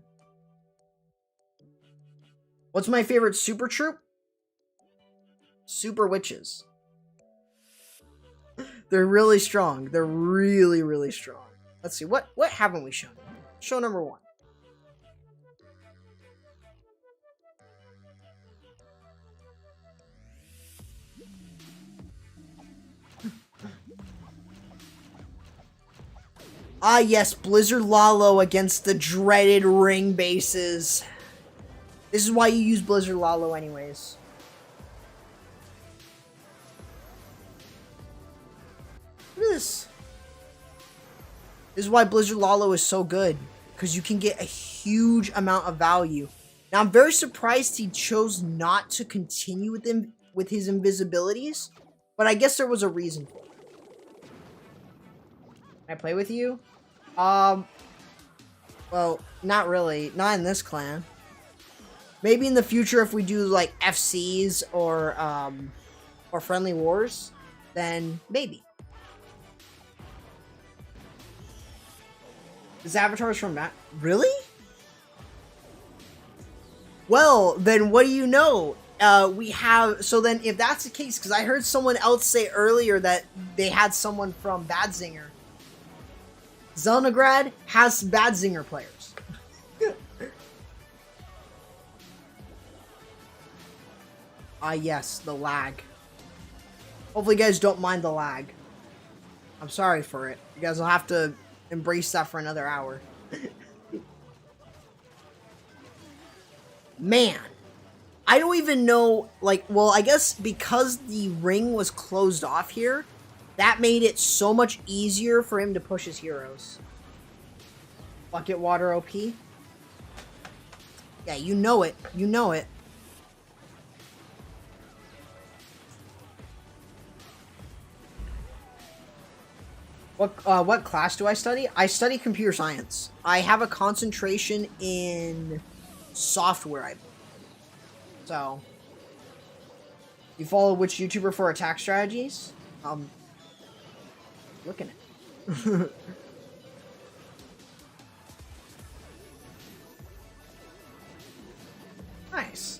What's my favorite super troop? Super witches. They're really strong. They're really, really strong. Let's see, what haven't we shown? Show number 1. Ah yes, Blizzard Lalo against the dreaded ring bases. This is why you use Blizzard Lalo anyways. Look at this. This is why Blizzard Lalo is so good. Because you can get a huge amount of value. Now, I'm very surprised he chose not to continue with his invisibilities. But I guess there was a reason for it. Can I play with you? Well, not really. Not in this clan. Maybe in the future if we do, like, FCs or Friendly Wars, then maybe. This avatar is from Matt. Really? Well, then what do you know? We have... So then, if that's the case, because I heard someone else say earlier that they had someone from Badzinger. Zelnagrad has Badzinger players. Yes, the lag. Hopefully you guys don't mind the lag. I'm sorry for it. You guys will have to embrace that for another hour. Man, I don't even know, like, well, I guess because the ring was closed off here, that made it so much easier for him to push his heroes. Bucket water OP. Yeah, you know it. You know it. What class do I study? I study computer science. I have a concentration in software, I believe. So, you follow which YouTuber for attack strategies? Looking at it. Nice.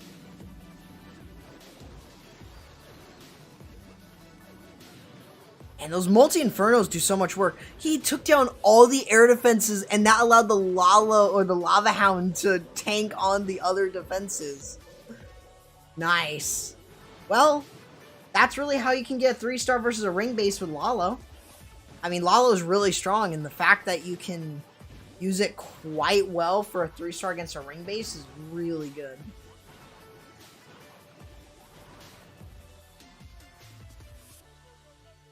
And those multi-infernos do so much work. He took down all the air defenses, and that allowed the Lala or the Lava Hound to tank on the other defenses. Nice. Well, that's really how you can get a 3-star versus a ring base with Lalo. I mean, Lalo is really strong, and the fact that you can use it quite well for a 3-star against a ring base is really good.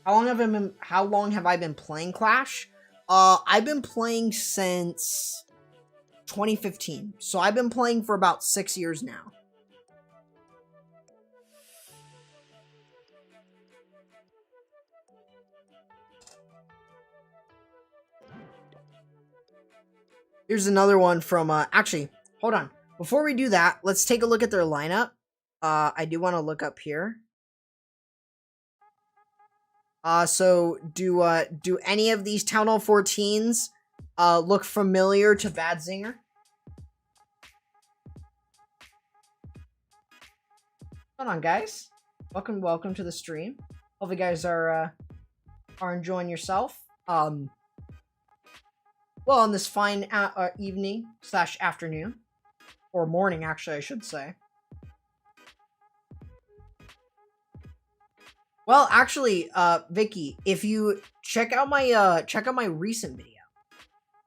How long have I been playing Clash? I've been playing since 2015. So I've been playing for about 6 years now. Here's another one from, actually, hold on. Before we do that, let's take a look at their lineup. I do want to look up here. So do any of these Town Hall 14s look familiar to Bad Zinger? Hold on, guys. Welcome to the stream. Hope you guys are enjoying yourself. Well, on this fine evening / afternoon, or morning, actually, I should say. Well, actually, Vicky, if you check out my recent video,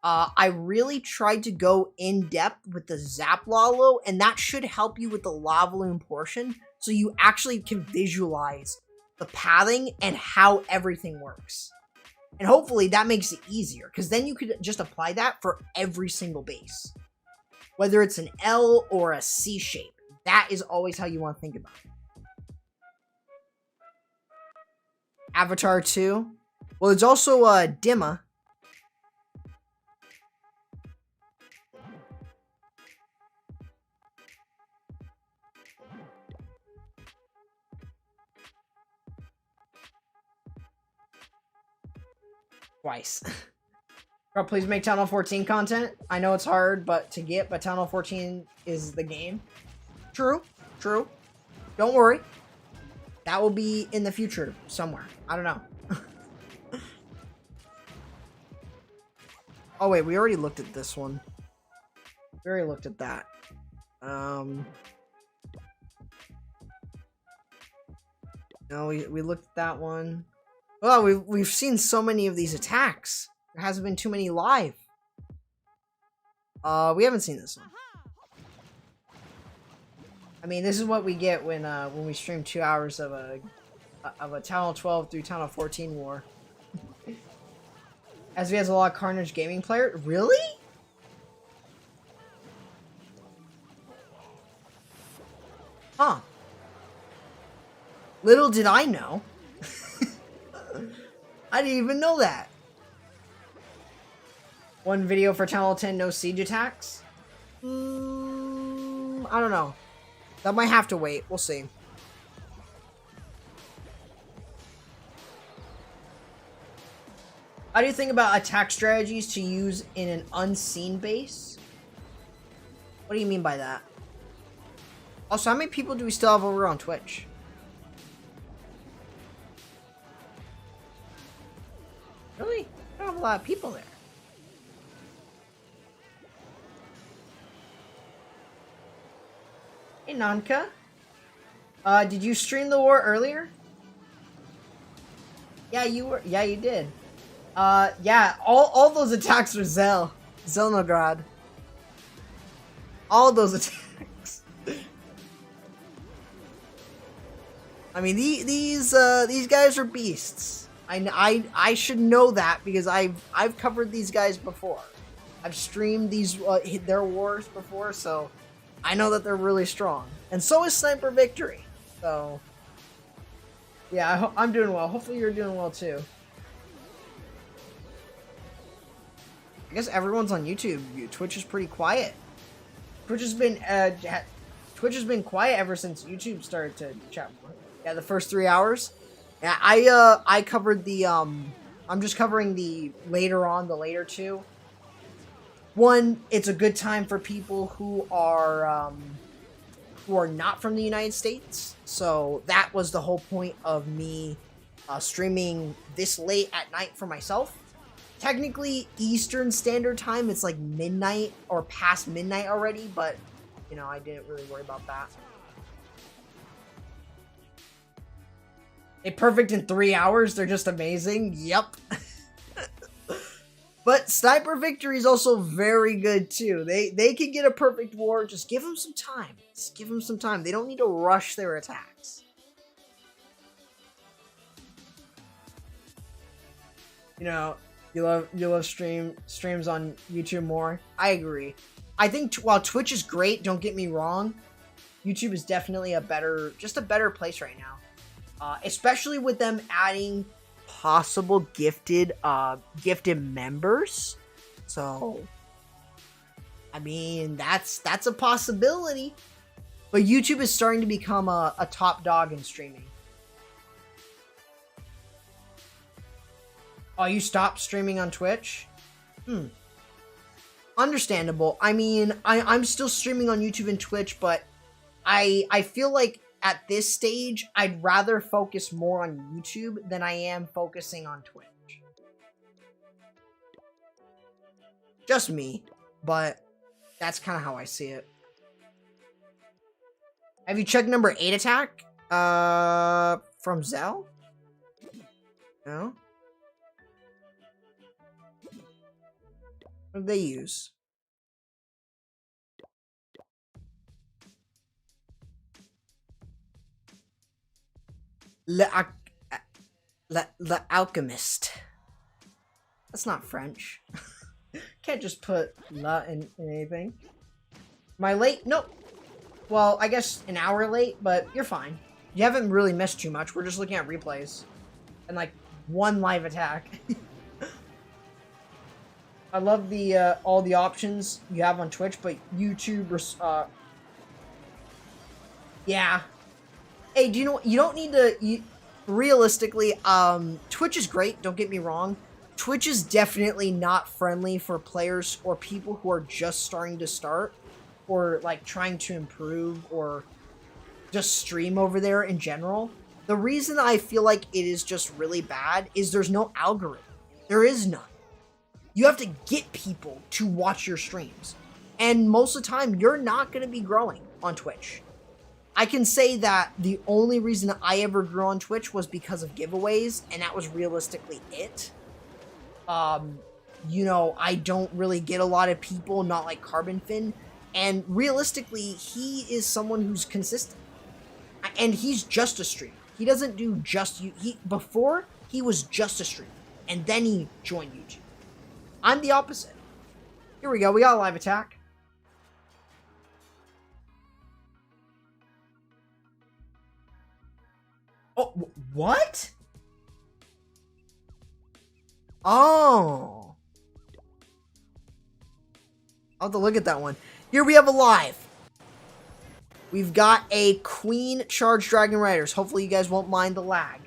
I really tried to go in depth with the Zap Lalo, and that should help you with the Lava Loon portion, so you actually can visualize the pathing and how everything works. And hopefully that makes it easier, because then you could just apply that for every single base. Whether it's an L or a C shape, that is always how you want to think about it. Avatar 2. Well, there's also Dimma. Twice. Bro, please make Town Hall 14 content. I know it's hard but Town Hall 14 is the game. True. Don't worry. That will be in the future somewhere. I don't know. Oh wait, we already looked at this one. We already looked at that. No, we looked at that one. Well, we've seen so many of these attacks. There hasn't been too many live. We haven't seen this one. I mean, this is what we get when we stream 2 hours of a Town Hall 12 through Town Hall 14 war. As he has a lot of Carnage gaming player. Really? Huh. Little did I know. I didn't even know that. One video for Town Hall 10, no siege attacks? I don't know. That might have to wait. We'll see. How do you think about attack strategies to use in an unseen base? What do you mean by that? Also, how many people do we still have over on Twitch? Really? I don't have a lot of people there. Hey, Nanka. Did you stream the war earlier? Yeah, you were. Yeah, you did. Yeah, all those attacks were Zelnograd. All those attacks. I mean, these guys are beasts. I should know that because I've covered these guys before. I've streamed these their wars before, so I know that they're really strong. And so is Sniper Victory. So yeah, I'm doing well. Hopefully you're doing well too. I guess everyone's on YouTube. Twitch is pretty quiet. Twitch has been quiet ever since YouTube started to chat more. Yeah, the first 3 hours. Yeah, I covered the I'm just covering the later two. One, it's a good time for people who are not from the United States. So that was the whole point of me streaming this late at night for myself. Technically, Eastern Standard Time, it's like midnight or past midnight already, but, you know, I didn't really worry about that. A perfect in 3 hours, they're just amazing. Yep. But Sniper Victory is also very good, too. They can get a perfect war, just give them some time. Just give them some time. They don't need to rush their attacks. You know... You love streams on YouTube more. I agree. I think while Twitch is great, don't get me wrong, YouTube is definitely a better place right now. Especially with them adding possible gifted members. So, I mean, that's a possibility. But YouTube is starting to become a top dog in streaming. Oh, you stopped streaming on Twitch? Understandable. I mean, I'm still streaming on YouTube and Twitch, but I feel like at this stage, I'd rather focus more on YouTube than I am focusing on Twitch. Just me, but that's kind of how I see it. Have you checked number 8 attack? From Zell? No? What did they use? Le Alchemist. That's not French. Can't just put la in anything. Am I late? Nope. Well, I guess an hour late, but you're fine. You haven't really missed too much. We're just looking at replays. And like, one live attack. I love the all the options you have on Twitch, but YouTube, yeah. Hey, do you know, you don't need to, realistically, Twitch is great, don't get me wrong. Twitch is definitely not friendly for players or people who are just starting to start, or like trying to improve, or just stream over there in general. The reason I feel like it is just really bad is there's no algorithm. There is none. You have to get people to watch your streams. And most of the time, you're not going to be growing on Twitch. I can say that the only reason I ever grew on Twitch was because of giveaways, and that was realistically it. You know, I don't really get a lot of people, not like Carbon Fin, and realistically, he is someone who's consistent. And he's just a streamer. He doesn't do just before, he was just a streamer, and then he joined YouTube. I'm the opposite. Here we go. We got a live attack. Oh, what? Oh. I'll have to look at that one. Here we have a live. We've got a Queen Charge Dragon Riders. Hopefully you guys won't mind the lag.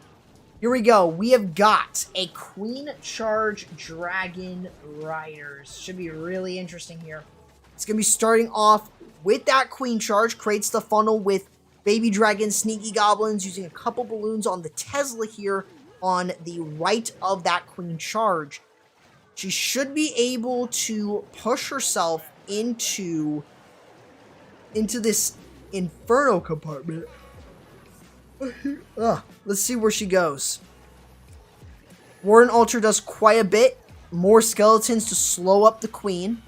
Here we go. We have got a Queen Charge Dragon Riders. Should be really interesting here. It's going to be starting off with that Queen Charge. Creates the funnel with Baby Dragon, Sneaky Goblins, using a couple balloons on the Tesla here on the right of that Queen Charge. She should be able to push herself into this Inferno compartment. Let's see where she goes. Warden Ultra does quite a bit. More skeletons to slow up the Queen.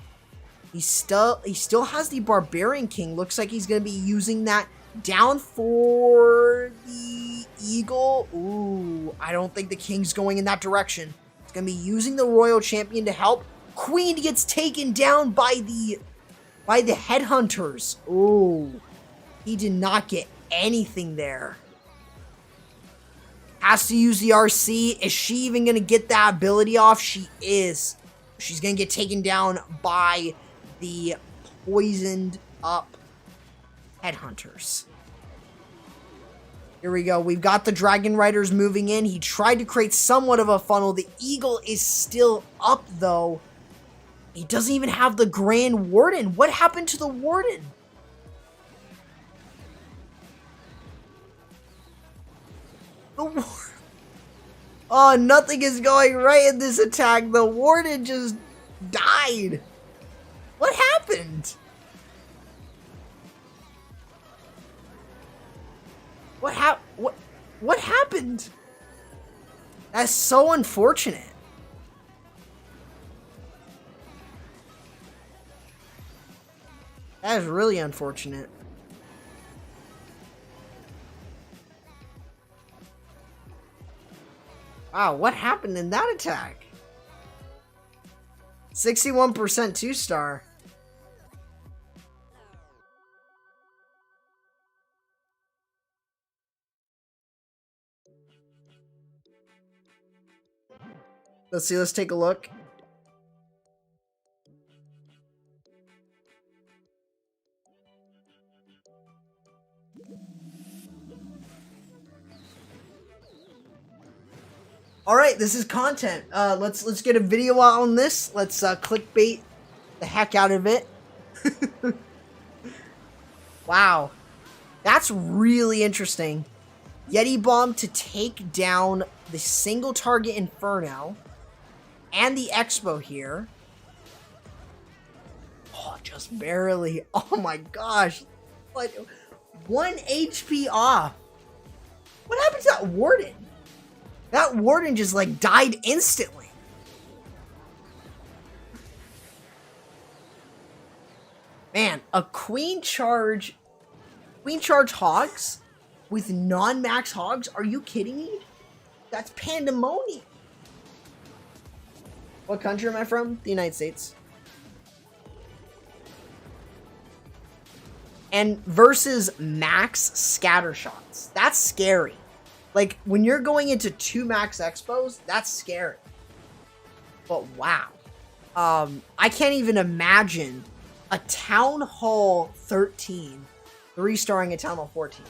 He still has the Barbarian King. Looks like he's going to be using that down for the Eagle. Ooh, I don't think the King's going in that direction. It's going to be using the Royal Champion to help. Queen gets taken down by the Headhunters. Ooh, he did not get anything there. Has to use the RC. Is she even going to get that ability off? She is. She's going to get taken down by the poisoned up Headhunters. Here we go. We've got the Dragon Riders moving in. He tried to create somewhat of a funnel. The Eagle is still up, though. He doesn't even have the Grand Warden. What happened to the Warden? Oh, nothing is going right in this attack. The Warden just died. What happened? What happened? That's so unfortunate. That is really unfortunate. Wow, what happened in that attack? 61% 2-star. Let's see, let's take a look. All right, this is content. Let's get a video out on this. Let's clickbait the heck out of it. Wow, that's really interesting. Yeti Bomb to take down the single target Inferno and the Expo here. Oh, just barely. Oh my gosh, like 1 HP off. What happened to that Warden? That Warden just, like, died instantly. Man, a Queen Charge Hogs with non-max Hogs? Are you kidding me? That's pandemonium. What country am I from? The United States. And versus max scatter shots. That's scary. Like, when you're going into 2 max expos, that's scary. But wow. I can't even imagine a Town Hall 13 3-starring a Town Hall 14.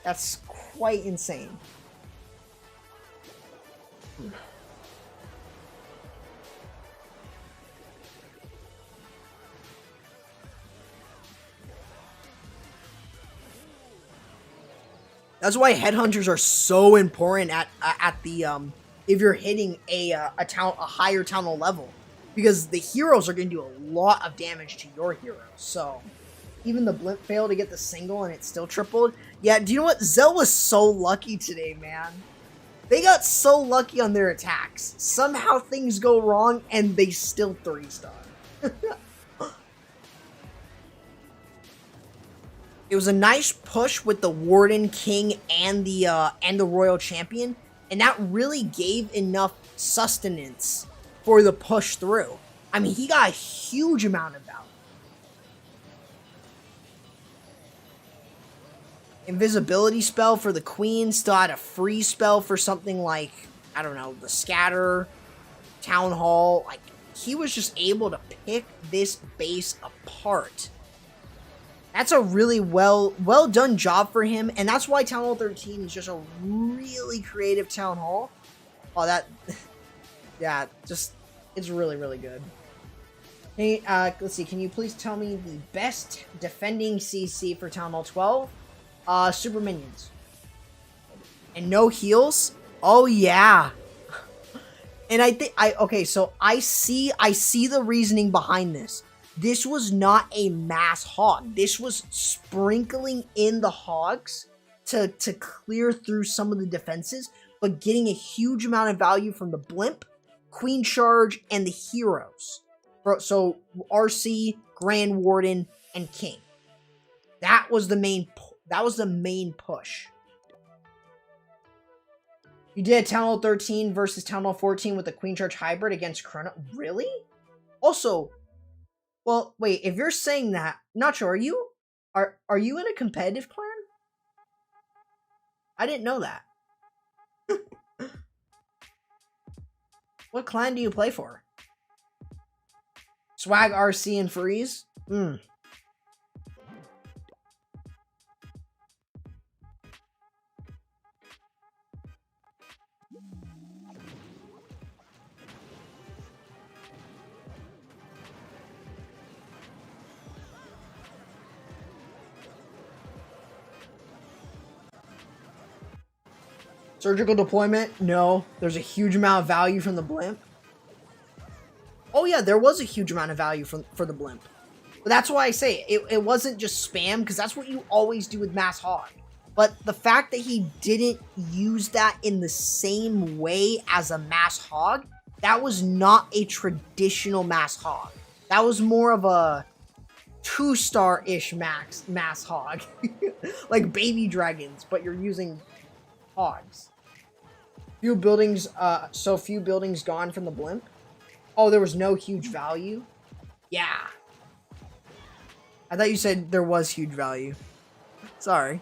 That's quite insane. That's why Headhunters are so important at the if you're hitting a higher Town Hall level, because the heroes are going to do a lot of damage to your heroes. So even the blimp failed to get the single and it still tripled. Yeah, do you know what? Zell was so lucky today, man. They got so lucky on their attacks. Somehow things go wrong and they still 3-star. It was a nice push with the Warden, King, and the Royal Champion, and that really gave enough sustenance for the push through. I mean, he got a huge amount of value. Invisibility spell for the Queen, still had a free spell for something like, I don't know, the Scatter, Town Hall. Like, he was just able to pick this base apart. That's a really well done job for him, and that's why Town Hall 13 is just a really creative Town Hall. Oh, that, yeah, just, it's really, really good. Hey, let's see, can you please tell me the best defending CC for Town Hall 12? Super Minions. And no heals? Oh, yeah. And okay, so I see the reasoning behind this. This was not a mass hog. This was sprinkling in the hogs to clear through some of the defenses, but getting a huge amount of value from the blimp, Queen Charge, and the heroes. So RC, Grand Warden, and King. That was the main push. You did a Town Hall 13 versus Town Hall 14 with the Queen Charge Hybrid against Chrono. Really? Also, well, wait, if you're saying that, Nacho, are you in a competitive clan? I didn't know that. What clan do you play for? Swag, RC, and Freeze? Hmm. Surgical deployment? No. There's a huge amount of value from the blimp. Oh yeah, there was a huge amount of value for the blimp. But that's why I say it wasn't just spam, because that's what you always do with Mass Hog. But the fact that he didn't use that in the same way as a Mass Hog, that was not a traditional Mass Hog. That was more of a 2-star-ish Mass Hog. Like baby dragons, but you're using hogs. Few buildings gone from the blimp. Oh, there was no huge value? Yeah. I thought you said there was huge value. Sorry.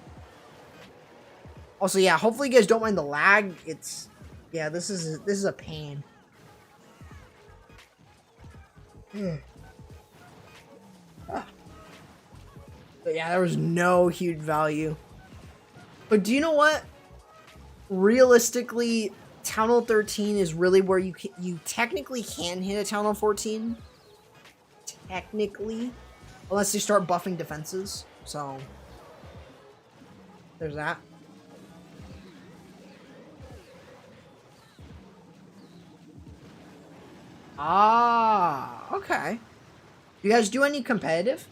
Also, yeah, hopefully you guys don't mind the lag. It's... yeah, this is a pain. But yeah, there was no huge value. But do you know what? Realistically, Town Hall 13 is really where you technically can hit a Town Hall 14. Technically. Unless they start buffing defenses. So, there's that. Ah, okay. You guys do any competitive?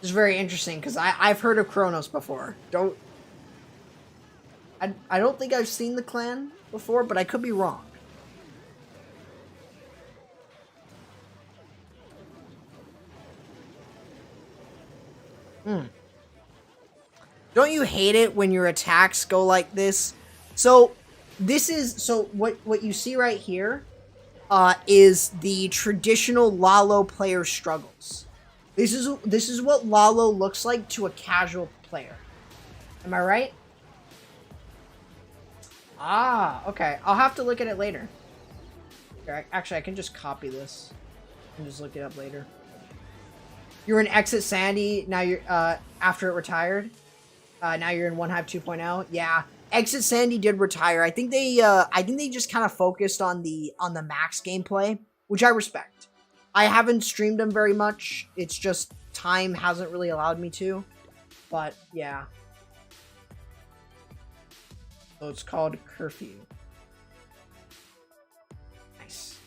It's very interesting because I've heard of Kronos before. I don't think I've seen the clan before, but I could be wrong. Don't you hate it when your attacks go like this? So what you see right here is the traditional Lalo player struggles. This is what Lalo looks like to a casual player. Am I right? Ah, okay. I'll have to look at it later. Actually, I can just copy this and just look it up later. You were in Exit Sandy, now you're after it retired. Now you're in One Hive 2.0. Yeah, Exit Sandy did retire. I think they just kind of focused on the max gameplay, which I respect. I haven't streamed them very much. It's just time hasn't really allowed me to. But yeah. So it's called Curfew. Nice.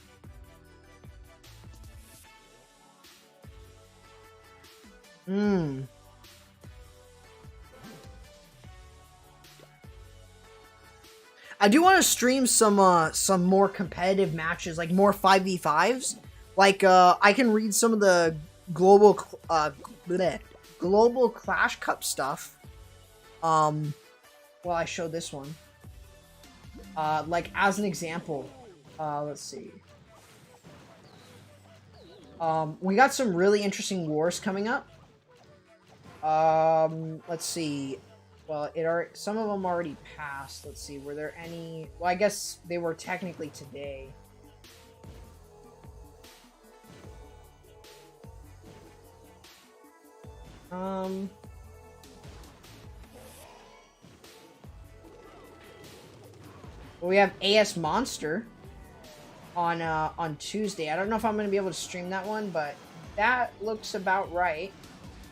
I do want to stream some more competitive matches, like more 5v5s. Like I can read some of the global Clash Cup stuff. Well, I showed this one. Like as an example, let's see. We got some really interesting wars coming up. Let's see. Well, some of them already passed. Let's see. Were there any? Well, I guess they were technically today. Well, we have AS Monster on Tuesday. I don't know if I'm going to be able to stream that one, but that looks about right.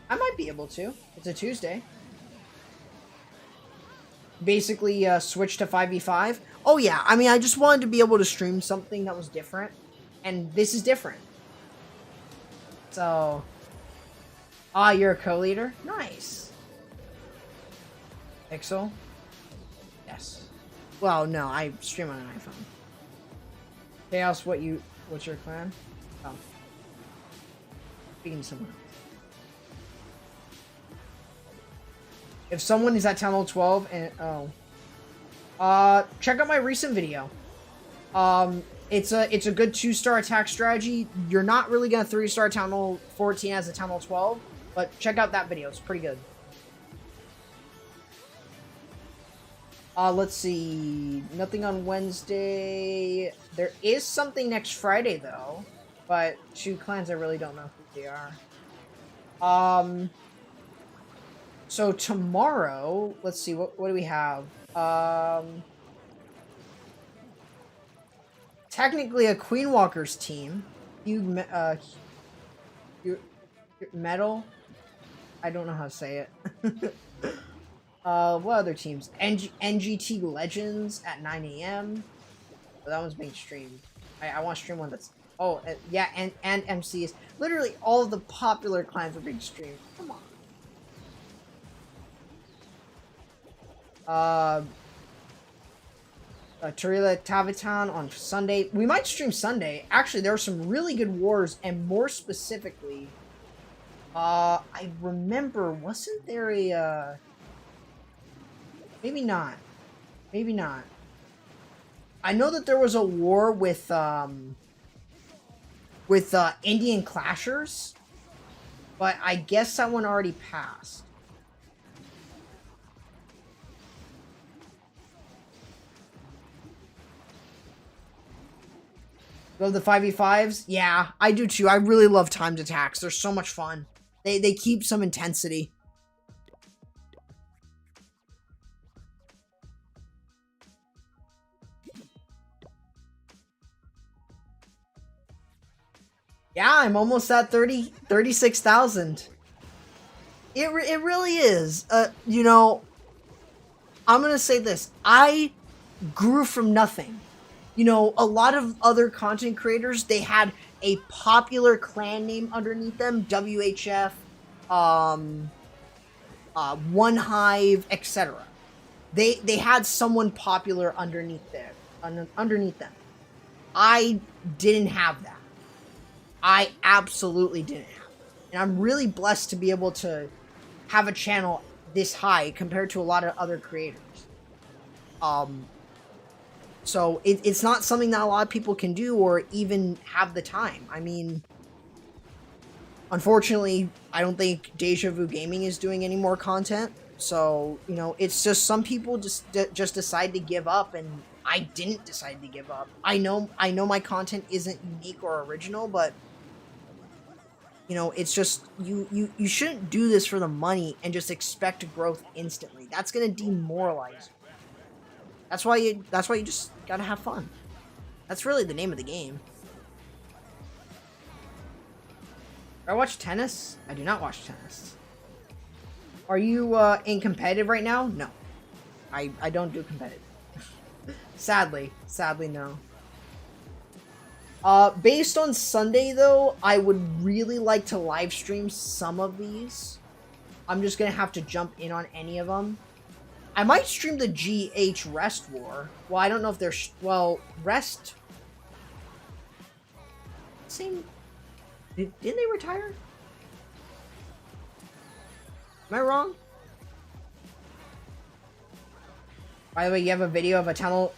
I might be able to. It's a Tuesday. Basically, switch to 5v5. Oh yeah, I mean, I just wanted to be able to stream something that was different. And this is different. So... ah, you're a co-leader? Nice. Pixel? Yes. Well, no, I stream on an iPhone. Chaos, what's your clan? Oh. Speaking to someone else. If someone is at Town Hall 12 and check out my recent video. It's a good 2-star attack strategy. You're not really gonna 3-star Town Hall 14 as a Town Hall 12, but check out that video. It's pretty good. Let's see. Nothing on Wednesday. There is something next Friday though, but 2 clans I really don't know who they are. So tomorrow, let's see, what do we have? Technically a Queen Walker's team. Metal? I don't know how to say it. What other teams? NGT Legends at 9 AM. Oh, that one's being streamed. I want to stream one that's... Oh, yeah, and MCs. Literally all of the popular clans are being streamed. Come on. Turila Tavitan on Sunday. We might stream Sunday. Actually, there are some really good wars, and more specifically, I remember, wasn't there a, maybe not. Maybe not. I know that there was a war with Indian Clashers, but I guess that one already passed. Love the 5v5s? Yeah, I do too. I really love timed attacks. They're so much fun. They keep some intensity. Yeah, I'm almost at 36,000. It really is. You know, I'm gonna say this. I grew from nothing. You know, a lot of other content creators, they had a popular clan name underneath them, WHF, One Hive, etc. They had someone popular underneath them. I didn't have that. I absolutely didn't have it. And I'm really blessed to be able to have a channel this high compared to a lot of other creators. So it's not something that a lot of people can do or even have the time. I mean, unfortunately, I don't think Deja Vu Gaming is doing any more content. So, you know, it's just some people just decide to give up, and I didn't decide to give up. I know my content isn't unique or original, but you know, it's just you shouldn't do this for the money and just expect growth instantly. That's gonna demoralize you. That's why you just gotta have fun. That's really the name of the game. Do I watch tennis? I do not watch tennis. Are you in competitive right now? No. I don't do competitive. Sadly, no. Based on Sunday though, I would really like to live stream some of these. I'm just gonna have to jump in on any of them. I might stream the GH Rest War. Well, I don't know if they're... well, Rest... Same... Didn't they retire? Am I wrong? By the way, you have a video of a tunnel...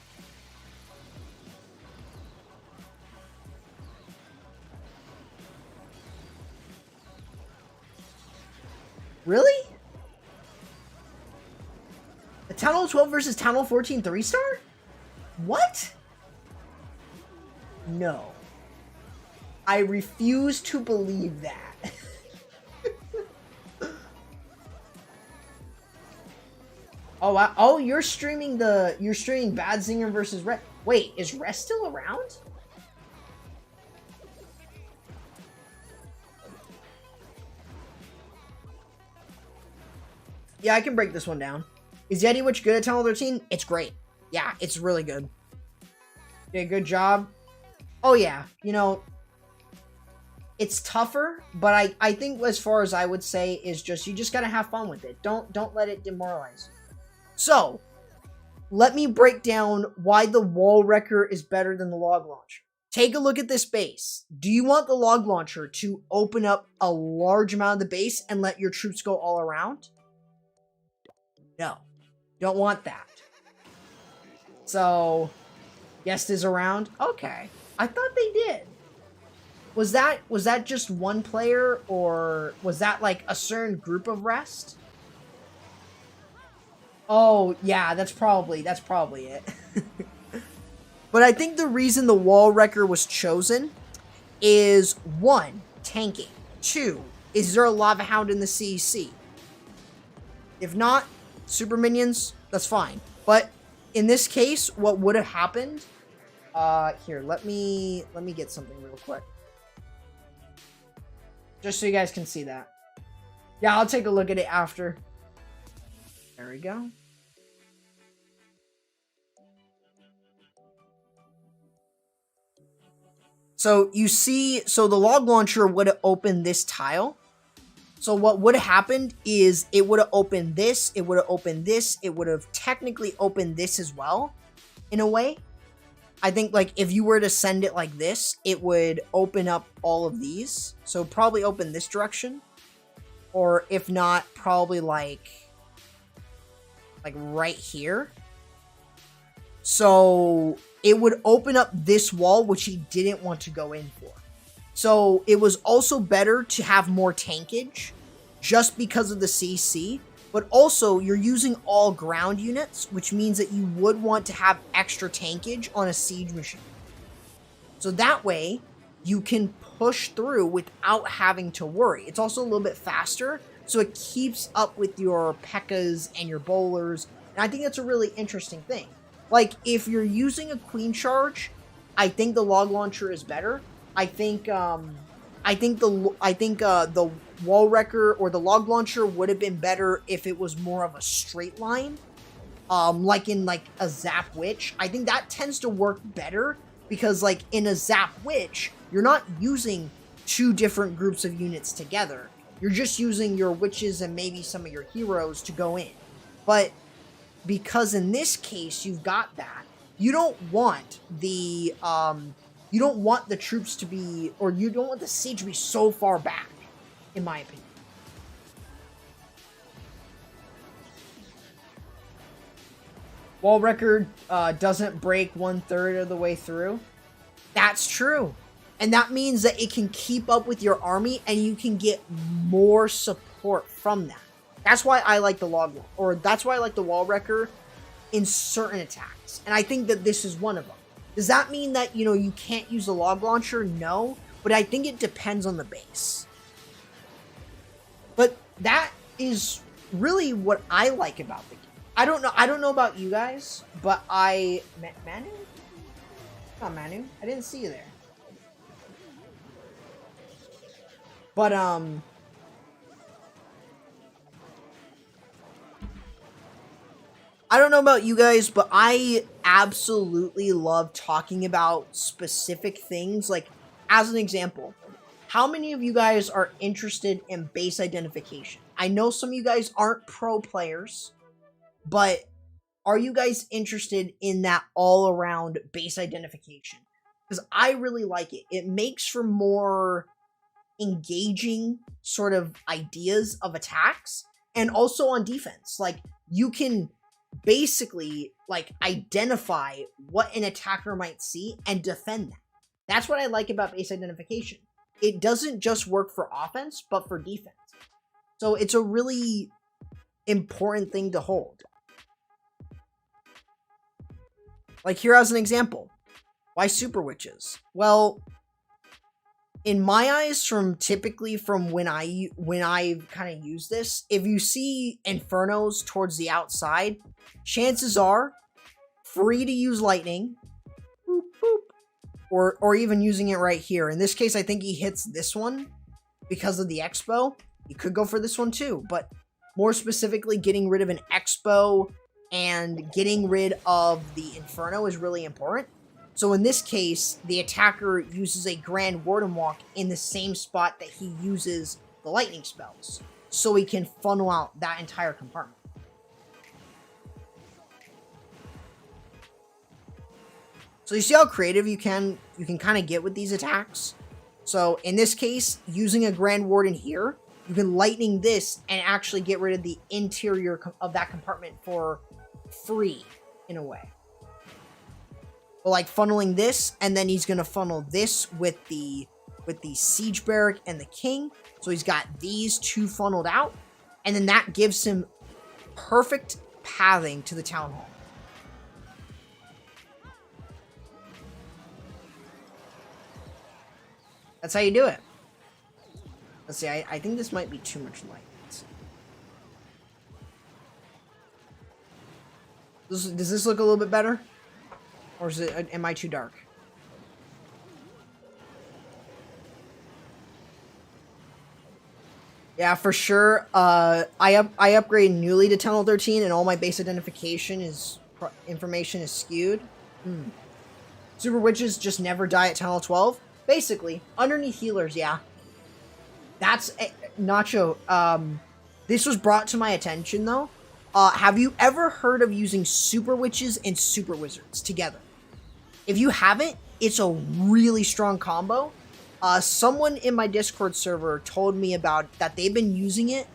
Really? The Town Hall 12 versus Town Hall 14 3-star? What? No. I refuse to believe that. Oh, wow. Oh, you're streaming Bad Singer versus Rest. Wait, is Rest still around? Yeah, I can break this one down. Is Yeti Witch good at Tunnel 13? It's great. Yeah, it's really good. Did a good job. Oh yeah, you know, it's tougher, but I think as far as I would say is just, you just gotta have fun with it. Don't let it demoralize you. So, let me break down why the Wall Wrecker is better than the Log Launcher. Take a look at this base. Do you want the Log Launcher to open up a large amount of the base and let your troops go all around? No. Don't want that. So, guest is around? Okay. I thought they did. Was that just one player, or was that like a certain group of rest? Oh, yeah, that's probably it. But I think the reason the wall wrecker was chosen is 1, tanking. 2, is there a lava hound in the CEC? If not, super minions, that's fine. But in this case, what would have happened? Here, let me get something real quick, just so you guys can see that. Yeah, I'll take a look at it after. There we go. So you see, so the log launcher would have opened this tile. So what would have happened is it would have opened this, it would have opened this, it would have technically opened this as well, in a way. I think, like, if you were to send it like this, it would open up all of these. So probably open this direction. Or if not, probably like right here. So it would open up this wall, which he didn't want to go in for. So it was also better to have more tankage just because of the CC, but also you're using all ground units, which means that you would want to have extra tankage on a siege machine. So that way you can push through without having to worry. It's also a little bit faster, so it keeps up with your P.E.K.K.A.s and your bowlers. And I think that's a really interesting thing. Like, if you're using a queen charge, I think the log launcher is better. I think the wall wrecker or the log launcher would have been better if it was more of a straight line, like in like a Zap Witch. I think that tends to work better because, like, in a Zap Witch, you're not using 2 different groups of units together. You're just using your witches and maybe some of your heroes to go in. But because in this case you've got that, you don't want the troops to be, or you don't want the siege to be so far back, in my opinion. Wall record doesn't break 1/3 of the way through. That's true. And that means that it can keep up with your army and you can get more support from that. That's why I like the that's why I like the wall wrecker in certain attacks. And I think that this is one of them. Does that mean that, you know, you can't use the log launcher? No, but I think it depends on the base. But that is really what I like about the game. I don't know about you guys, but Manu? Not Manu. I didn't see you there. But, I don't know about you guys, but I absolutely love talking about specific things. Like, as an example, how many of you guys are interested in base identification? I know some of you guys aren't pro players, but are you guys interested in that all-around base identification? Because I really like it. It makes for more engaging sort of ideas of attacks, and also on defense. Like, you can basically, like, identify what an attacker might see and defend that. That's what I like about base identification. It doesn't just work for offense, but for defense. So it's a really important thing to hold. Like, here as an example, why super witches? Well, in my eyes, from when I've kind of used this, if you see infernos towards the outside, chances are free to use lightning, boop, boop, or even using it right here. In this case, I think he hits this one because of the expo. He could go for this one too, but more specifically, getting rid of an expo and getting rid of the inferno is really important. So in this case, the attacker uses a Grand Warden Walk in the same spot that he uses the lightning spells, so he can funnel out that entire compartment. So you see how creative you can kind of get with these attacks? So in this case, using a Grand Warden here you can lightning this and actually get rid of the interior of that compartment for free, in a way. But like funneling this, and then he's gonna funnel this with the siege barrack and the king. So he's got these two funneled out, and then that gives him perfect pathing to the town hall. That's how you do it. Let's see, I think this might be too much light. Does this look a little bit better? Or is it, am I too dark? Yeah, for sure. I upgraded newly to Tunnel 13, and all my base identification information is skewed. Super witches just never die at Tunnel 12. Basically, underneath healers, yeah. That's Nacho. This was brought to my attention though. Have you ever heard of using super witches and super wizards together? If you haven't, it's a really strong combo. Someone in my Discord server told me about that. They've been using it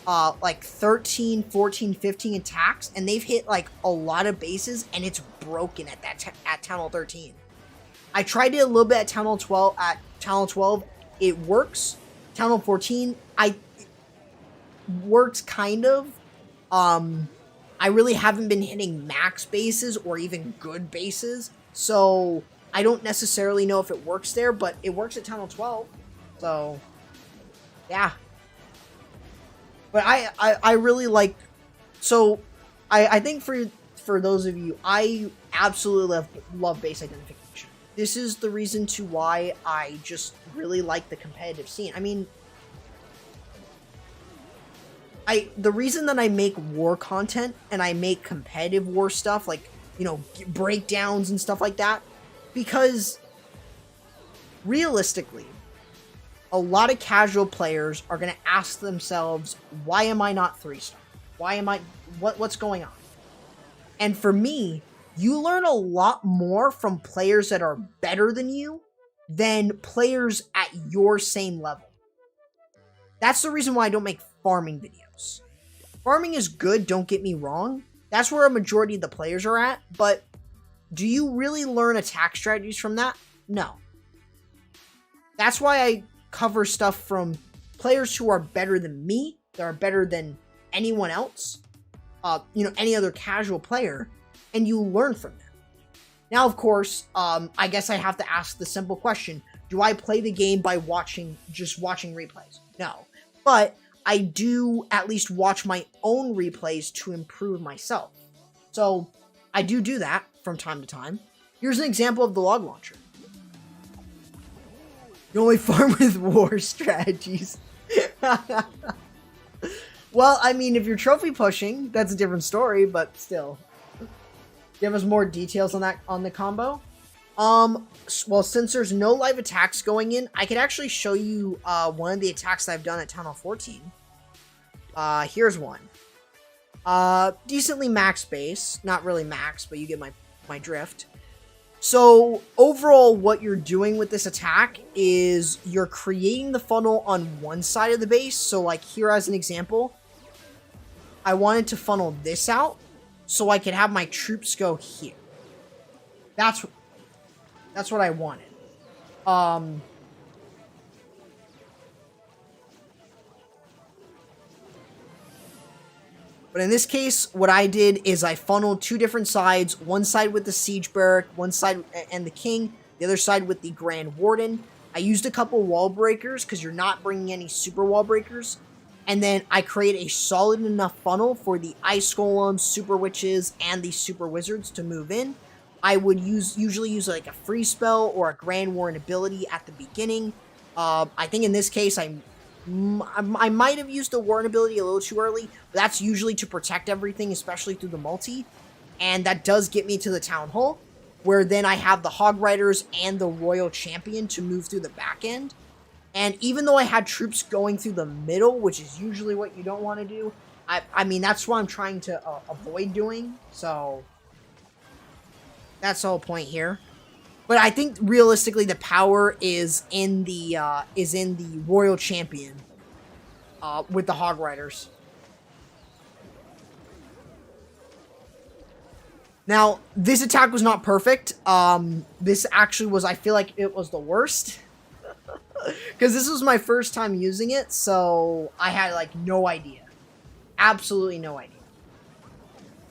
like 13, 14, 15 attacks, and they've hit like a lot of bases, and it's broken at at Tunnel 13. I tried it a little bit at Tunnel 12. At Tunnel 12, it works. Tunnel 14, it works kind of. I really haven't been hitting max bases or even good bases, so I don't necessarily know if it works there, but it works at Tunnel 12. So, yeah. But I really like. So, I think for those of you, I absolutely love base identification. This is the reason to why I just really like the competitive scene. I mean, the reason that I make war content and I make competitive war stuff, like, you know, breakdowns and stuff like that, because realistically, a lot of casual players are going to ask themselves, why am I not 3-star? Why am I, what's going on? And for me, you learn a lot more from players that are better than you than players at your same level. That's the reason why I don't make farming videos. Farming is good, don't get me wrong. That's where a majority of the players are at, but do you really learn attack strategies from that? No. That's why I cover stuff from players who are better than me, that are better than anyone else, you know, any other casual player, and you learn from them. Now, of course, I guess I have to ask the simple question, do I play the game by just watching replays? No. But I do at least watch my own replays to improve myself. So I do that from time to time. Here's an example of the log launcher. You only farm with war strategies. Well, I mean, if you're trophy pushing, that's a different story, but still. Give us more details on that, on the combo. Well, since there's no live attacks going in, I could actually show you one of the attacks that I've done at Tunnel 14. Here's one. Decently max base. Not really max, but you get my drift. So, overall, what you're doing with this attack is you're creating the funnel on one side of the base. So, like, here as an example, I wanted to funnel this out so I could have my troops go here. That's what I wanted. But in this case, what I did is I funneled two different sides. One side with the siege barrack, one side and the king, the other side with the grand warden. I used a couple wall breakers because you're not bringing any super wall breakers. And then I create a solid enough funnel for the ice golems, super witches, and the super wizards to move in. I would usually use like a free spell or a grand warden ability at the beginning. I think in this case, I might have used the warden ability a little too early, but that's usually to protect everything, especially through the multi. And that does get me to the town hall, where then I have the hog riders and the royal champion to move through the back end. And even though I had troops going through the middle, which is usually what you don't want to do, I mean, that's what I'm trying to avoid doing. So that's the whole point here. But I think realistically, the power is in the royal champion. with the Hog Riders. Now, this attack was not perfect. This actually was, I feel like it was the worst. Because this was my first time using it, so I had, like, no idea. Absolutely no idea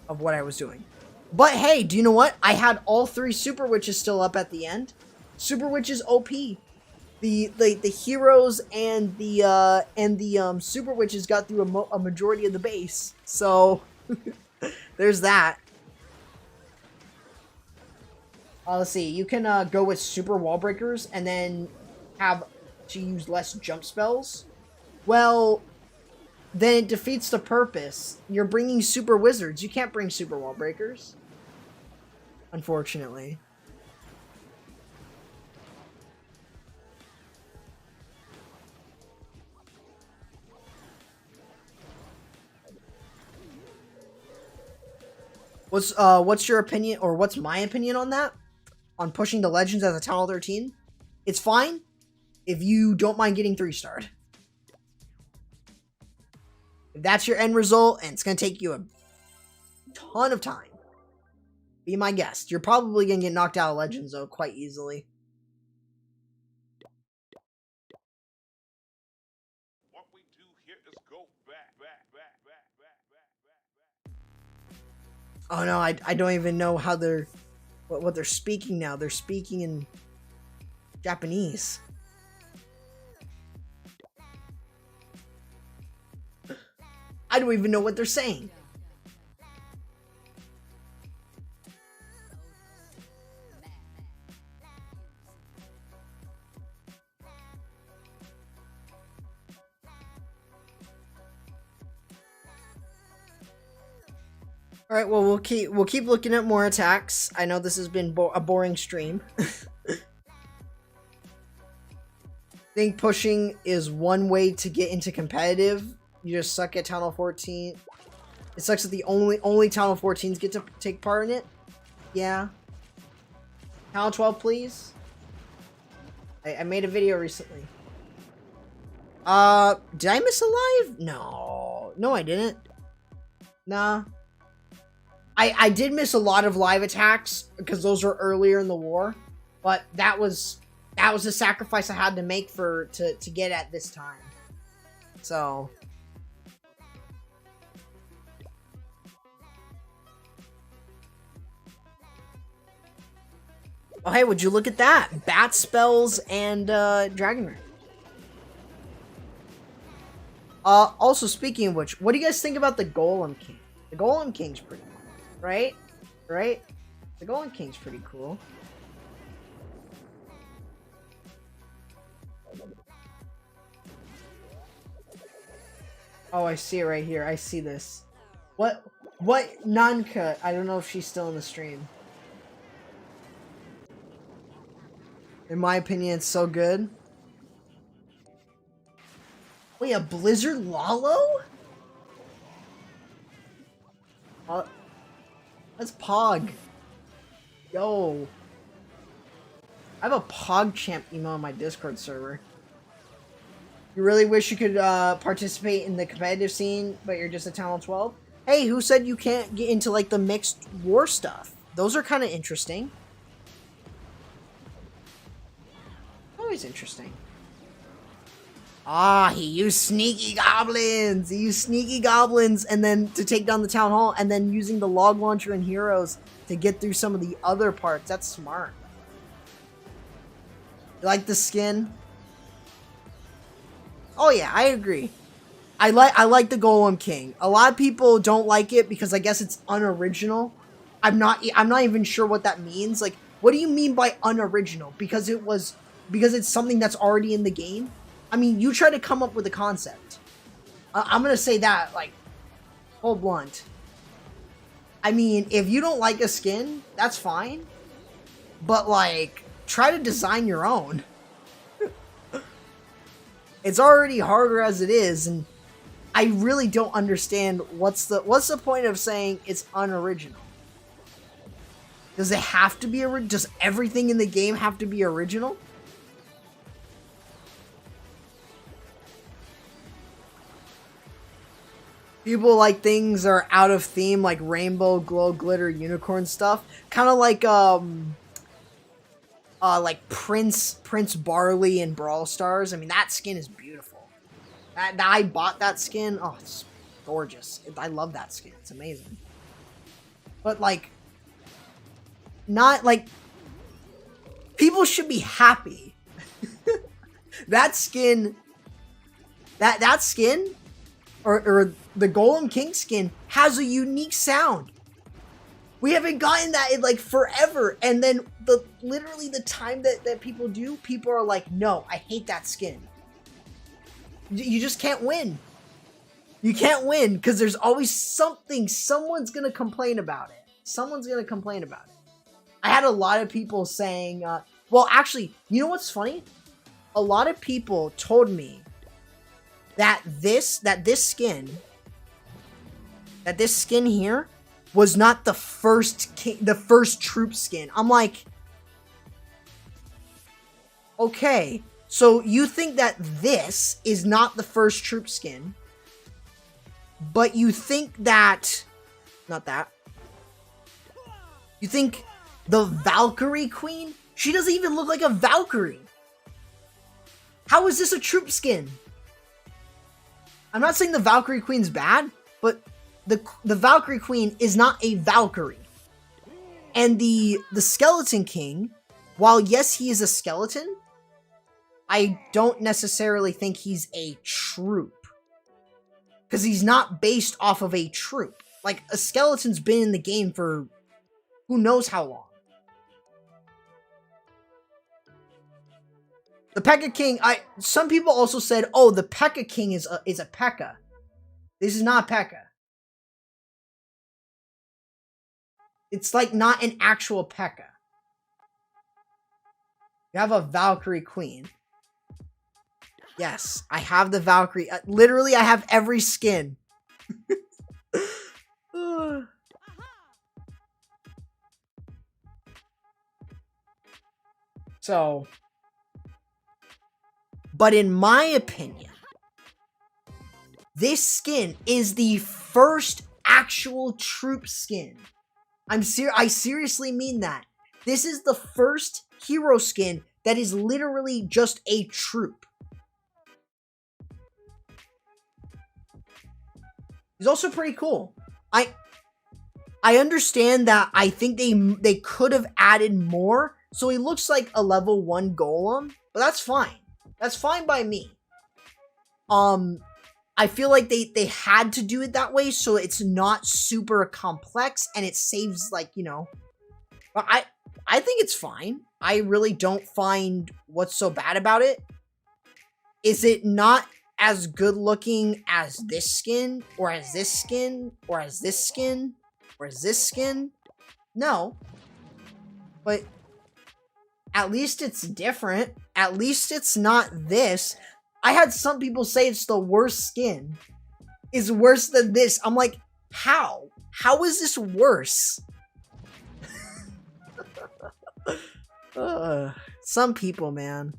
of what I was doing. But hey, do you know what? I had all 3 Super Witches still up at the end. Super Witches OP. The heroes and the Super Witches got through a majority of the base. So, there's that. Let's see. You can go with Super Wall Breakers and then have to use less jump spells. Well, then it defeats the purpose. You're bringing Super Wizards. You can't bring Super Wall Breakers. Unfortunately. What's your opinion, or what's my opinion on that? On pushing the Legends as a Town Hall 13? It's fine if you don't mind getting 3-starred. If that's your end result, and it's going to take you a ton of time, be my guest. You're probably going to get knocked out of Legends, though, quite easily. What we do here is go back. Oh no, I don't even know how they're... What they're speaking now. They're speaking in Japanese. I don't even know what they're saying. All right, well, we'll keep looking at more attacks. I know this has been a boring stream. I think pushing is one way to get into competitive. You just suck at Town Hall 14. It sucks that the only Town Hall 14s get to take part in it. Yeah. Town Hall 12, please. I made a video recently. Did I miss a live? No, I didn't. Nah. I did miss a lot of live attacks because those were earlier in the war, but that was a sacrifice I had to make to get at this time. So oh hey, would you look at that? Bat spells and Dragon Rage. Also speaking of which, what do you guys think about the Golem King? The Golem King's pretty cool. Right? The Golem King's pretty cool. Oh, I see it right here. I see this. What Nanka? I don't know if she's still in the stream. In my opinion, it's so good. Wait, a Blizzard Lalo? That's Pog. Yo. I have a Pog champ emo on my Discord server. You really wish you could participate in the competitive scene, but you're just a Town Hall 12? Hey, who said you can't get into, like, the mixed war stuff? Those are kind of interesting. Always interesting. Ah, he used sneaky goblins! He used sneaky goblins and then to take down the Town Hall, and then using the log launcher and heroes to get through some of the other parts. That's smart. You like the skin? Oh yeah, I agree. I like the Golem King. A lot of people don't like it because I guess it's unoriginal. I'm not even sure what that means. Like, what do you mean by unoriginal? Because it's something that's already in the game? I mean, you try to come up with a concept. I'm gonna say that, like, full blunt. I mean, if you don't like a skin, that's fine. But, like, try to design your own. It's already harder as it is, and I really don't understand what's the point of saying it's unoriginal. Does it have to be does everything in the game have to be original? People like things are out of theme, like rainbow, glow, glitter, unicorn stuff. Kind of like Prince Barley in Brawl Stars. I mean, that skin is beautiful. I bought that skin. Oh, it's gorgeous. I love that skin. It's amazing. But like, not like, people should be happy. That skin, that skin, or the Golem King skin has a unique sound. We haven't gotten that in like forever, and then literally the time that people do, people are like, no, I hate that skin. You just can't win. You can't win because there's always something. Someone's gonna complain about it. Someone's gonna complain about it. I had a lot of people saying, well, actually, you know what's funny? A lot of people told me that this skin here was not the first troop skin. I'm like, okay, so you think that this is not the first troop skin, but you think that, not that, you think the Valkyrie Queen, she doesn't even look like a Valkyrie. How is this a troop skin? I'm not saying the Valkyrie Queen's bad, but the Valkyrie Queen is not a Valkyrie. And the Skeleton King, while yes, he is a skeleton, I don't necessarily think he's a troop. Because he's not based off of a troop. Like, a skeleton's been in the game for who knows how long. The P.E.K.K.A. King, some people also said, oh, the P.E.K.K.A. King is a P.E.K.K.A. This is not P.E.K.K.A. It's like not an actual P.E.K.K.A. You have a Valkyrie Queen. Yes, I have the Valkyrie. Literally, I have every skin. So, but in my opinion, this skin is the first actual troop skin. I seriously mean that. This is the first hero skin that is literally just a troop. He's also pretty cool. I understand that. I think they could have added more, so he looks like a level 1 golem, but that's fine. That's fine by me. I feel like they had to do it that way so it's not super complex and it saves, like, you know. But I think it's fine. I really don't find what's so bad about it. Is it not as good looking as this skin, or as this skin, or as this skin, or as this skin? No. But at least it's different. At least it's not this. I had some people say it's the worst skin. Is worse than this. I'm like, how? How is this worse? Some people, man.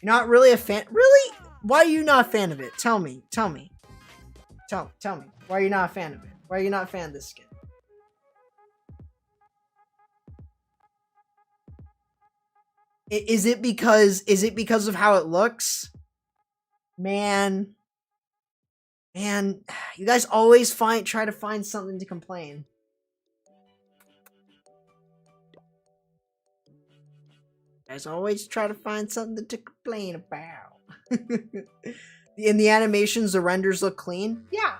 You're not really a fan? Really? Why are you not a fan of it? Tell me. Tell me. Tell me. Why are you not a fan of it? Why are you not a fan of this skin? Is it because of how it looks? Man, you guys always try to find something to complain. You guys always try to find something to complain about. In the animations, the renders look clean. Yeah.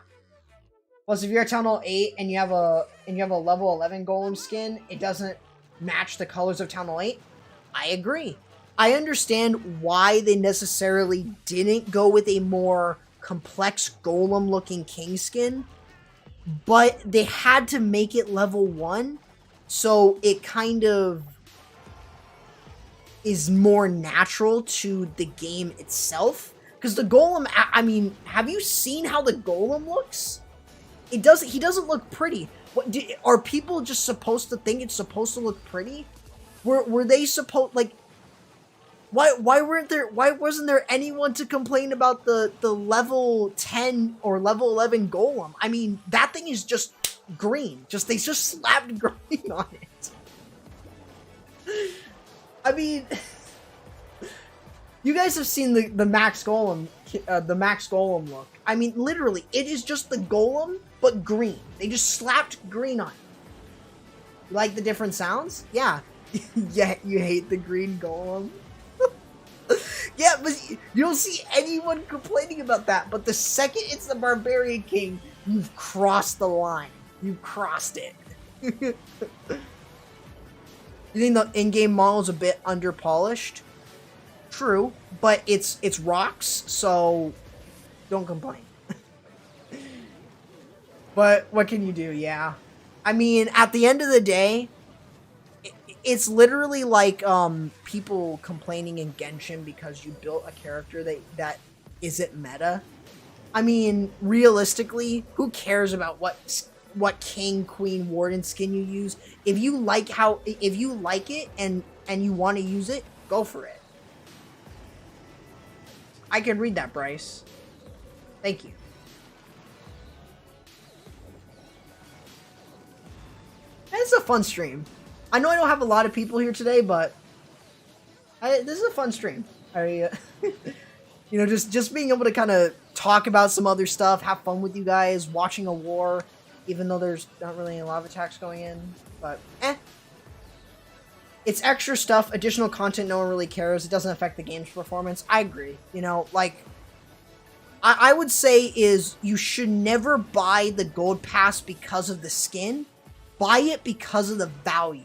Plus, if you're at Town Hall 8 and you have a level 11 golem skin, it doesn't match the colors of Town Hall 8. I agree. I understand why they necessarily didn't go with a more complex golem-looking king skin, but they had to make it level 1, so it kind of is more natural to the game itself. Because the golem, I mean, have you seen how the golem looks? He doesn't look pretty. Are people just supposed to think it's supposed to look pretty? Were they supposed, like, Why wasn't there anyone to complain about the level 10 or level 11 golem? I mean, that thing is just green. They just slapped green on it. I mean, you guys have seen the max golem look. I mean, literally, it is just the golem but green. They just slapped green on it. You like the different sounds? Yeah. Yeah, you hate the green golem. Yeah, but you don't see anyone complaining about that. But the second it's the Barbarian King, you've crossed the line. You've crossed it. You think the in-game model is a bit under-polished? True, but it's rocks, so don't complain. But what can you do? Yeah. I mean, at the end of the day, it's literally like people complaining in Genshin because you built a character that isn't meta. I mean, realistically, who cares about what king, queen, warden skin you use? If you like it and you want to use it, go for it. I can read that, Bryce. Thank you. It's a fun stream. I know I don't have a lot of people here today, but this is a fun stream. You know, just being able to kind of talk about some other stuff, have fun with you guys, watching a war, even though there's not really any lava attacks going in, but it's extra stuff, additional content, no one really cares. It doesn't affect the game's performance. I agree. You know, like, I would say is you should never buy the gold pass because of the skin. Buy it because of the value.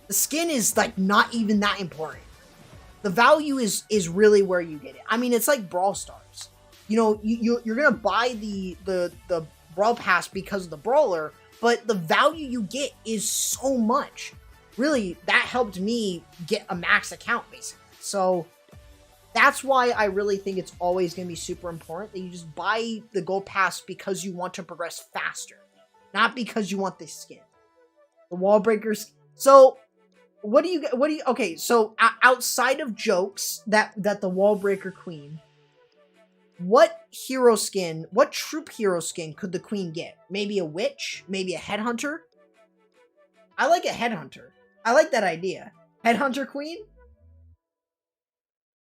The skin is, like, not even that important. The value is really where you get it. I mean, it's like Brawl Stars. You know, you're gonna buy the Brawl Pass because of the brawler, but the value you get is so much. Really, that helped me get a max account, basically. So that's why I really think it's always going to be super important that you just buy the gold pass because you want to progress faster, not because you want the skin. The wall breakers. So what do you okay, so outside of jokes that the wall breaker queen, what hero skin, what troop hero skin could the queen get? Maybe a witch, maybe a headhunter? I like a headhunter. I like that idea. Headhunter queen?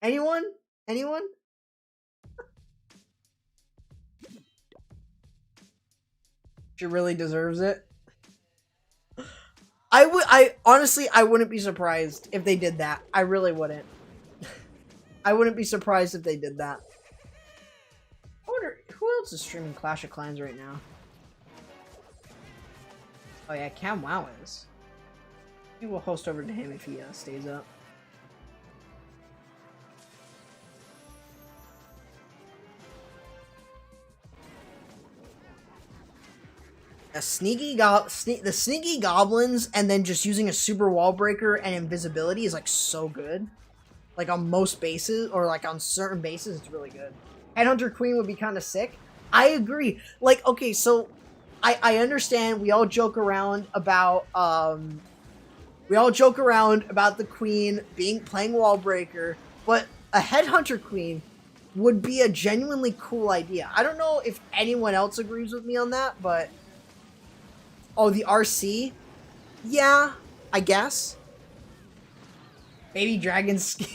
Anyone? Anyone? She really deserves it. I honestly, I wouldn't be surprised if they did that. I really wouldn't. I wouldn't be surprised if they did that. I wonder, who else is streaming Clash of Clans right now? Oh yeah, Cam Wow is. Maybe we'll host over to him if he stays up. The sneaky goblins and then just using a super wall breaker and invisibility is like so good. Like on most bases or like on certain bases, it's really good. Headhunter Queen would be kind of sick. I agree. Like, okay, so I understand we all joke around about the queen playing wall breaker, but a headhunter queen would be a genuinely cool idea. I don't know if anyone else agrees with me on that, but oh, the RC? Yeah, I guess. Baby dragon skin.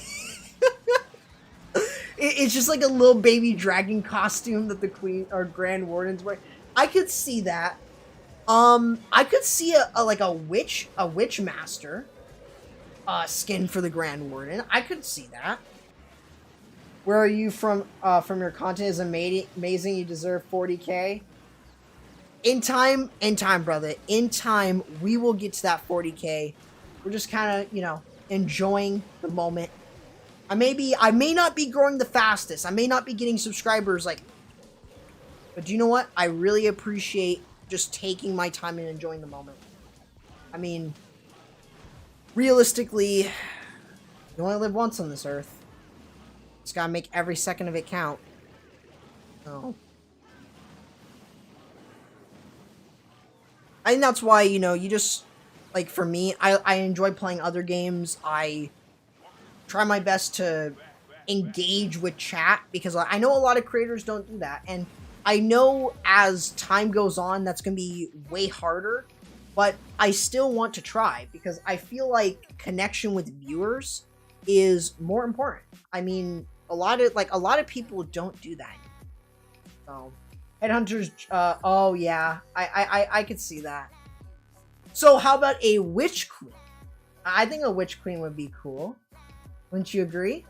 It's just like a little baby dragon costume that the queen or grand wardens wear. I could see that. I could see a witch master skin for the grand warden. I could see that. Where are you from? From your content is amazing. You deserve 40K. In time, brother. In time, we will get to that 40K. We're just kind of, you know, enjoying the moment. I may not be growing the fastest. I may not be getting subscribers, like, but do you know what? I really appreciate just taking my time and enjoying the moment. I mean, realistically, you only live once on this earth. Just gotta make every second of it count. So I think that's why, you know, you just, like, for me, I enjoy playing other games. I try my best to engage with chat, because I know a lot of creators don't do that, and I know as time goes on that's gonna be way harder, but I still want to try because I feel like connection with viewers is more important. I mean, a lot of people don't do that. So, Headhunters, oh yeah, I could see that. So how about a Witch Queen? I think a Witch Queen would be cool. Wouldn't you agree?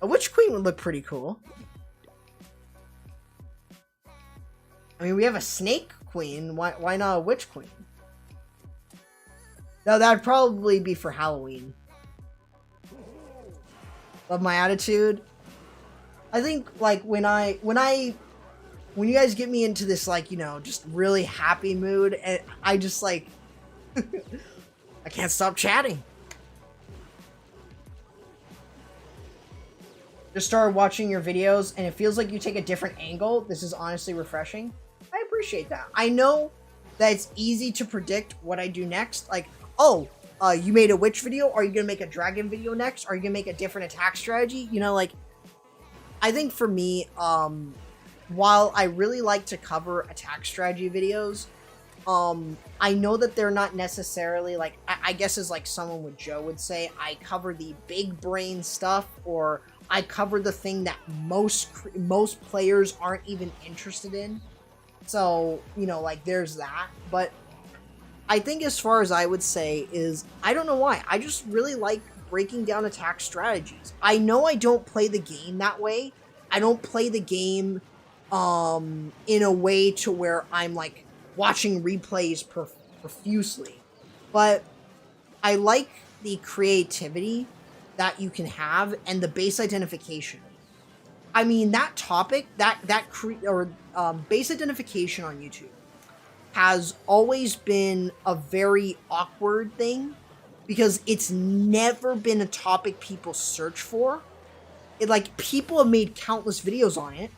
A Witch Queen would look pretty cool. I mean, we have a Snake Queen. Why not a Witch Queen? No, that'd probably be for Halloween. Love my attitude. I think, like, when you guys get me into this, like, you know, just really happy mood, and I just, like, I can't stop chatting. Just started watching your videos, and it feels like you take a different angle. This is honestly refreshing. I appreciate that. I know that it's easy to predict what I do next. Like, oh, you made a witch video. Are you going to make a dragon video next? Are you going to make a different attack strategy? You know, like, I think for me, while I really like to cover attack strategy videos, I know that they're not necessarily, like, I guess as, like, someone with Joe would say, I cover the big brain stuff, or I cover the thing that most players aren't even interested in. So, you know, like, there's that. But I think as far as I would say is, I don't know why, I just really like breaking down attack strategies. I know I don't play the game that way. I don't play the game in a way to where I'm, like, watching replays profusely. But I like the creativity that you can have and the base identification. I mean, that topic, base identification on YouTube has always been a very awkward thing, because it's never been a topic people search for. Like, people have made countless videos on it,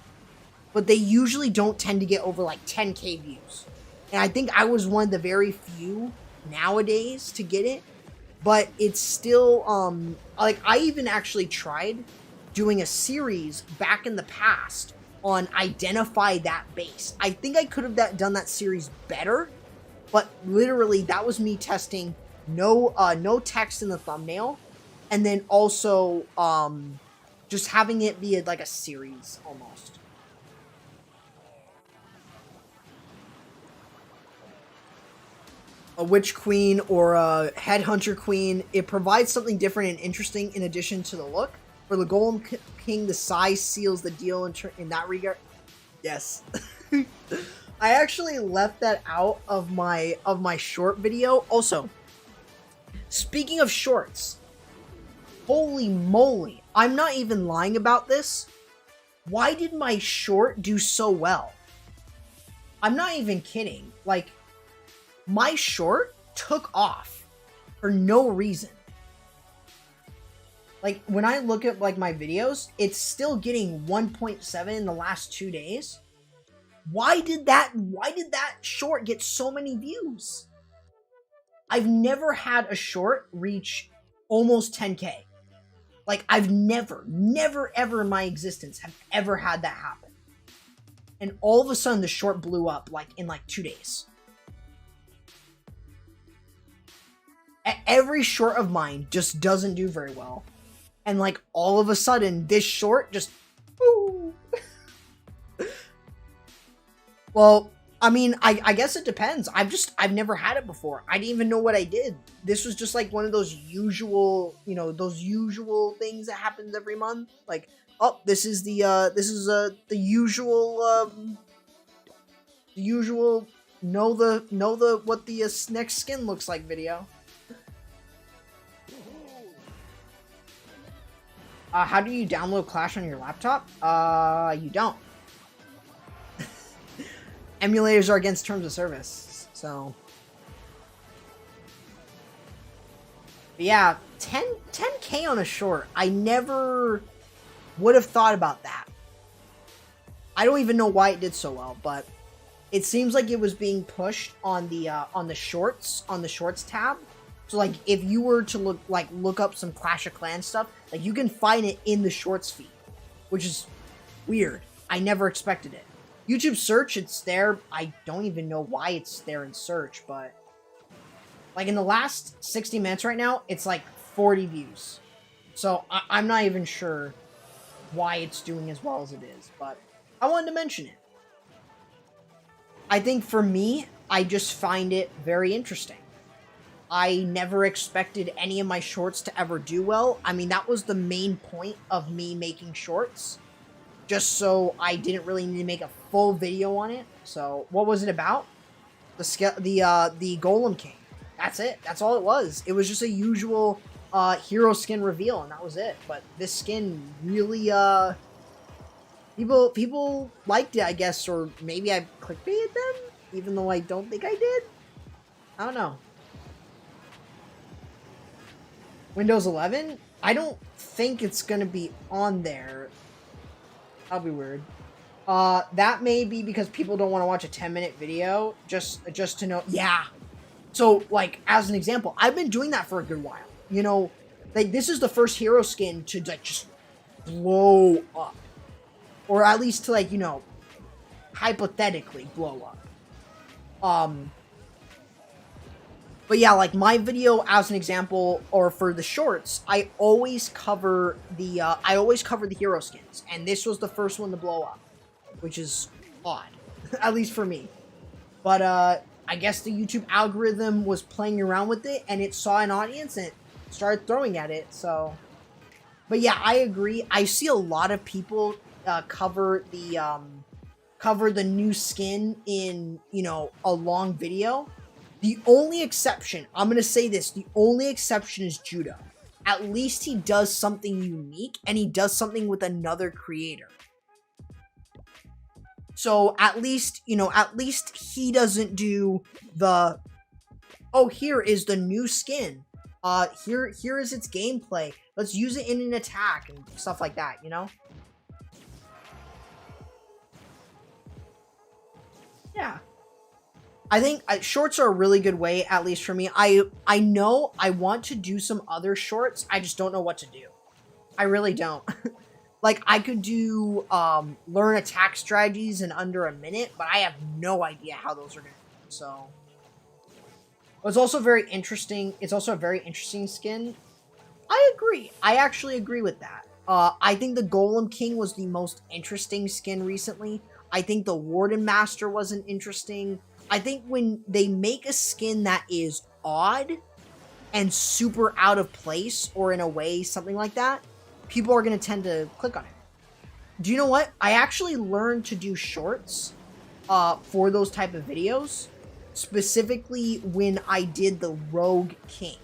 but they usually don't tend to get over, like, 10K views. And I think I was one of the very few nowadays to get it. But it's still, like, I even actually tried doing a series back in the past on identify that base. I think I could have done that series better, but literally that was me testing no text in the thumbnail, and then also just having it be like a series almost. A Witch Queen or a Headhunter Queen, it provides something different and interesting in addition to the look. For the Golem King, the size seals the deal in that regard. Yes. I actually left that out of my short video. Also, speaking of shorts, holy moly, I'm not even lying about this. Why did my short do so well? I'm not even kidding. Like, my short took off for no reason. Like, when I look at, like, my videos, it's still getting 1.7 in the last 2 days. Why did that short get so many views? I've never had a short reach almost 10K. Like, I've never ever in my existence have ever had that happen. And all of a sudden the short blew up, like, in, like, 2 days. Every short of mine just doesn't do very well. And, like, all of a sudden, this short just... Woo. Well, I mean, I guess it depends. I've never had it before. I didn't even know what I did. This was just, like, one of those usual, you know, those usual things that happens every month. Like, oh, this is the usual know the what the next skin looks like video. How do you download Clash on your laptop? You don't. Emulators are against terms of service, so. But yeah, 10K on a short. I never would have thought about that. I don't even know why it did so well, but it seems like it was being pushed on the shorts tab. So like if you were to look up some Clash of Clans stuff, like you can find it in the shorts feed, which is weird. I never expected it. YouTube search, it's there. I don't even know why it's there in search, but like in the last 60 minutes right now, it's like 40 views. So I'm not even sure why it's doing as well as it is, but I wanted to mention it. I think for me, I just find it very interesting. I never expected any of my shorts to ever do well. I mean, that was the main point of me making shorts. Just so I didn't really need to make a full video on it. So, what was it about? The Golem King. That's it. That's all it was. It was just a usual hero skin reveal, and that was it. But this skin really, people liked it, I guess, or maybe I clickbaited them, even though I don't think I did. I don't know. Windows 11? I don't think it's gonna be on there. That'll be weird. That may be because people don't want to watch a 10-minute video just to know. Yeah. So, like, as an example, I've been doing that for a good while. You know, like, this is the first hero skin to, like, just blow up. Or at least to, like, you know, hypothetically blow up. But yeah, like my video as an example, or for the shorts, I always cover the hero skins, and this was the first one to blow up, which is odd, at least for me. But I guess the YouTube algorithm was playing around with it, and it saw an audience and it started throwing at it. So, but yeah, I agree. I see a lot of people cover the new skin in, you know, a long video. The only exception, I'm going to say this, the only exception is Judo. At least he does something unique, and he does something with another creator. So at least, you know, at least he doesn't do the, oh, here is the new skin. Here is its gameplay. Let's use it in an attack and stuff like that, you know? Yeah. I think shorts are a really good way, at least for me. I know I want to do some other shorts. I just don't know what to do. I really don't. Like, I could do learn attack strategies in under a minute, but I have no idea how those are going to go. So, it's also very interesting. It's also a very interesting skin. I agree. I actually agree with that. I think the Golem King was the most interesting skin recently. I think the Warden Master wasn't interesting. I think when they make a skin that is odd and super out of place, or in a way, something like that, people are going to tend to click on it. Do you know what? I actually learned to do shorts for those type of videos, specifically when I did the Rogue King.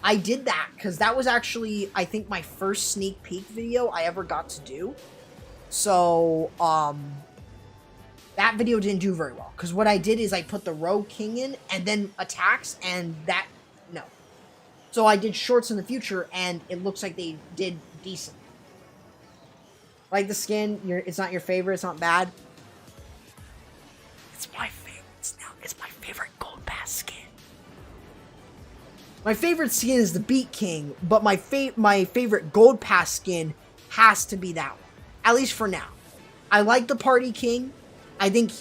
I did that because that was actually, I think, my first sneak peek video I ever got to do. So, that video didn't do very well, because what I did is I put the Rogue King in, and then attacks, and that, no. So I did shorts in the future, and it looks like they did decent. Like the skin, it's not your favorite, it's not bad. It's my favorite, it's my favorite Gold Pass skin. My favorite skin is the Beat King, but my favorite Gold Pass skin has to be that one, at least for now. I like the Party King. I think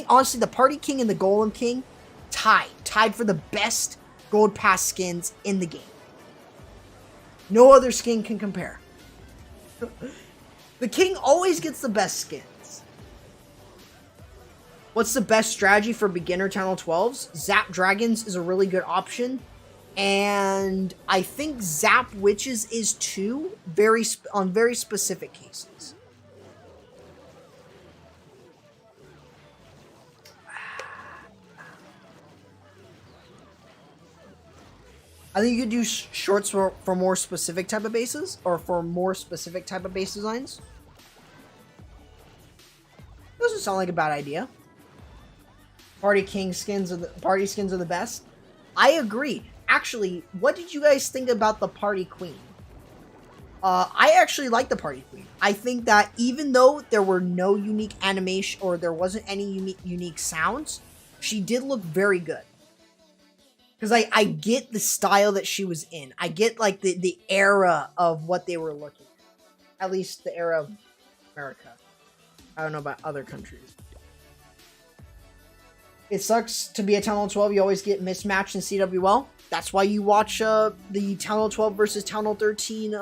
honestly the Party King and the Golem King tied for the best Gold Pass skins in the game. No other skin can compare. The King always gets the best skins. What's the best strategy for beginner Channel 12s? Zap Dragons is a really good option, and I think Zap Witches is too, on very specific cases. I think you could do shorts for more specific type of bases, or for more specific type of base designs. Doesn't sound like a bad idea. Party skins are the best. I agree. Actually, what did you guys think about the Party Queen? I actually like the Party Queen. I think that even though there were no unique animation, or there wasn't any unique sounds, she did look very good. Because I get the style that she was in. I get like the era of what they were looking at. At least the era of America. I don't know about other countries. It sucks to be a Town Hall 12. You always get mismatched in CWL. That's why you watch the Town Hall 12 versus Town Hall 13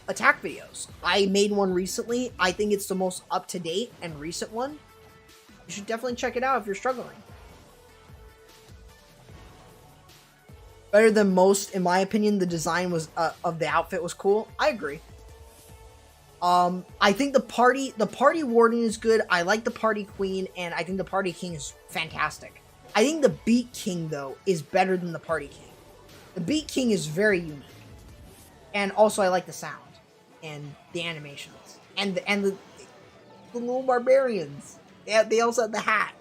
attack videos. I made one recently. I think it's the most up-to-date and recent one. You should definitely check it out if you're struggling. Better than most, in my opinion. The design was of the outfit was cool. I agree. I think the party warden is good. I like the party queen, and I think the party king is fantastic. I think the beat king though is better than the party king. The beat king is very unique, and also I like the sound and the animations and the little barbarians. They also have the hat.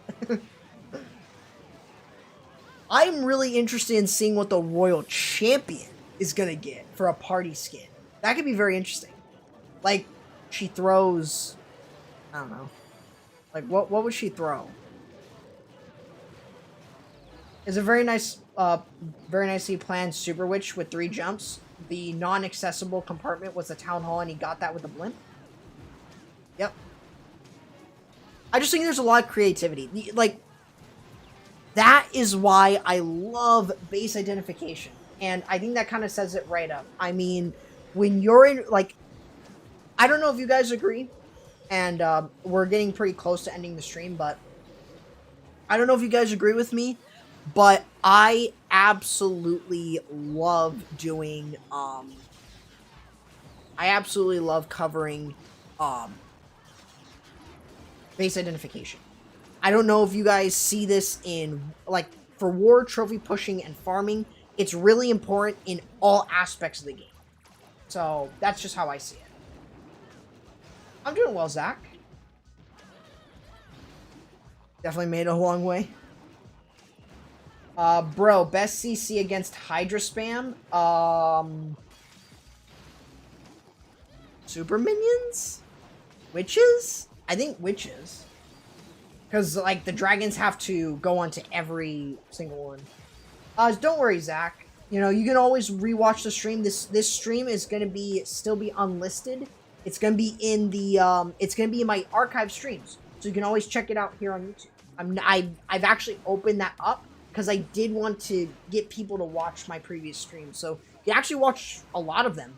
I'm really interested in seeing what the royal champion is gonna get for a party skin. That could be very interesting. Like, she throws, I don't know. Like, what would she throw? It's a very nicely planned Super Witch with 3 jumps. The non-accessible compartment was the town hall, and he got that with a blimp. Yep. I just think there's a lot of creativity. Like, that is why I love base identification. And I think that kind of says it right up. I mean, when you're in, like, I don't know if you guys agree, and we're getting pretty close to ending the stream, but I don't know if you guys agree with me, but I absolutely love doing, I absolutely love covering base identification. I don't know if you guys see this in, like, for war, trophy pushing, and farming. It's really important in all aspects of the game. So, that's just how I see it. I'm doing well, Zach. Definitely made it a long way. Bro, best CC against Hydra spam? Super minions? Witches? I think witches. Because, like, the dragons have to go onto every single one. Don't worry, Zach. You know, you can always rewatch the stream. This stream is going to still be unlisted. It's going to be in the, it's going to be in my archive streams. So you can always check it out here on YouTube. I've actually opened that up because I did want to get people to watch my previous streams. So you actually watch a lot of them.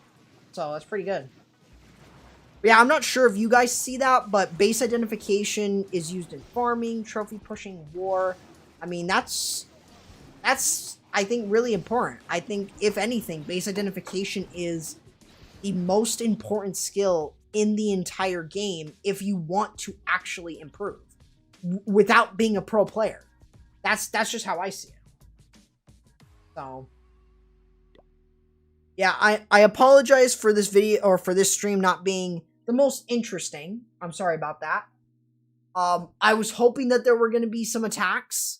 So that's pretty good. But yeah, I'm not sure if you guys see that, but base identification is used in farming, trophy pushing, war. I mean, that's I think, really important. I think, if anything, base identification is the most important skill in the entire game if you want to actually improve without being a pro player. That's just how I see it. So yeah, I apologize for this video, or for this stream, not being the most interesting. I'm sorry about that. I was hoping that there were going to be some attacks,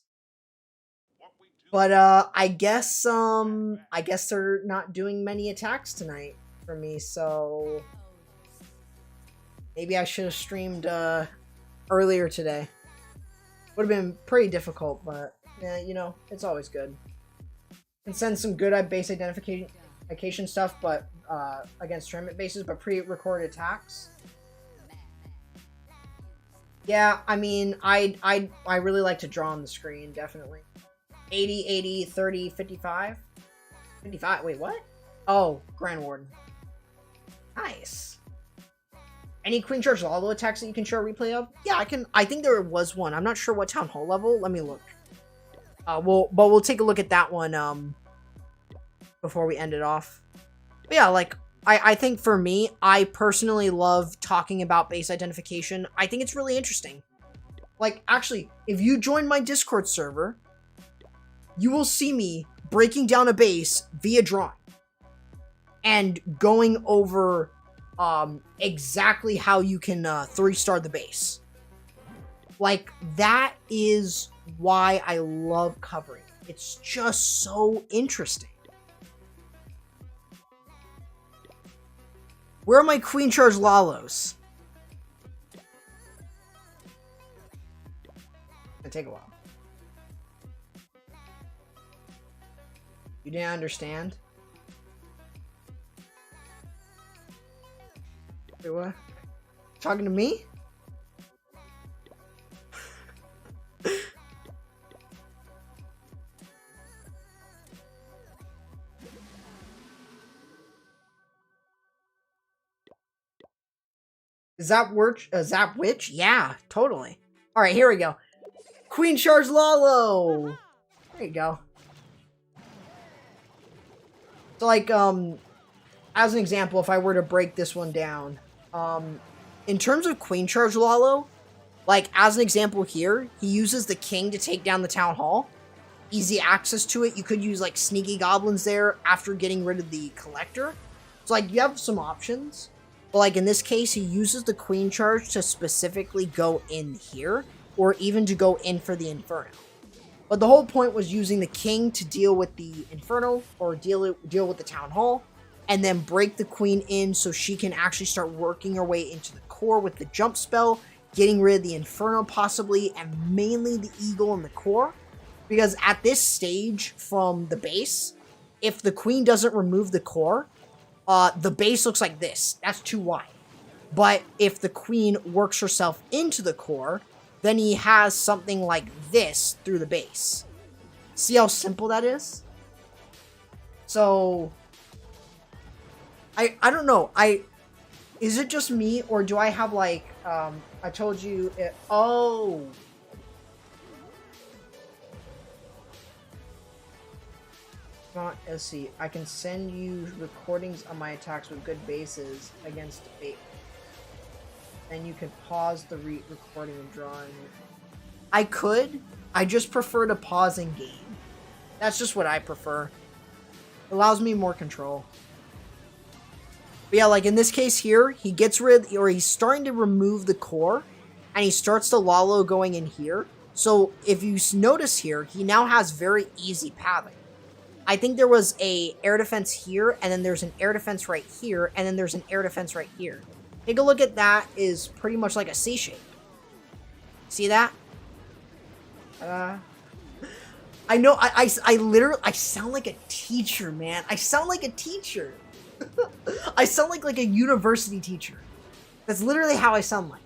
but I guess they're not doing many attacks tonight for me, so maybe I should have streamed earlier today. Would have been pretty difficult, but yeah, you know, it's always good. Can send some good base identification stuff, but against tournament bases, but pre-recorded attacks. Yeah, I mean, I really like to draw on the screen, definitely. 80, 80, 30, 55. 55, wait, what? Oh, Grand Warden. Nice. Any Queen Charge Lalo attacks that you can show a replay of? Yeah, I think there was one. I'm not sure what Town Hall level. Let me look. We'll take a look at that one, before we end it off. But yeah, like, I think for me, I personally love talking about base identification. I think it's really interesting. Like, actually, if you join my Discord server, you will see me breaking down a base via drawing and going over exactly how you can 3-star the base. Like, that is why I love covering it. It's just so interesting. Where are my Queen Charge Lalos? It'll take a while. You didn't understand? Wait, what? Talking to me? Zap Witch? Yeah, totally. Alright, here we go. Queen Charge Lalo! There you go. So, like, as an example, if I were to break this one down, in terms of Queen Charge Lalo, like, as an example here, he uses the king to take down the town hall. Easy access to it. You could use, like, sneaky goblins there after getting rid of the collector. So, like, you have some options. But, like, in this case, he uses the Queen Charge to specifically go in here, or even to go in for the Inferno. But the whole point was using the king to deal with the Inferno, or deal with the town hall, and then break the queen in so she can actually start working her way into the core with the jump spell, getting rid of the Inferno possibly, and mainly the eagle and the core. Because at this stage from the base, if the queen doesn't remove the core, the base looks like this. That's too wide. But if the queen works herself into the core, then he has something like this through the base. See how simple that is? So, I don't know. Is it just me, or do I have, like, I told you it, oh. Let's see. I can send you recordings of my attacks with good bases against debate. And you can pause the recording and draw in it. I could. I just prefer to pause in game. That's just what I prefer. It allows me more control. But yeah, like in this case here, he gets rid, or he's starting to remove the core, and he starts to Lalo going in here. So if you notice here, he now has very easy pathing. I think there was a air defense here, and then there's an air defense right here, and then there's an air defense right here. Take a look at that. Is pretty much like a C shape. See that? I know. I literally. I sound like a teacher, man. I sound like a teacher. I sound like a university teacher. That's literally how I sound like.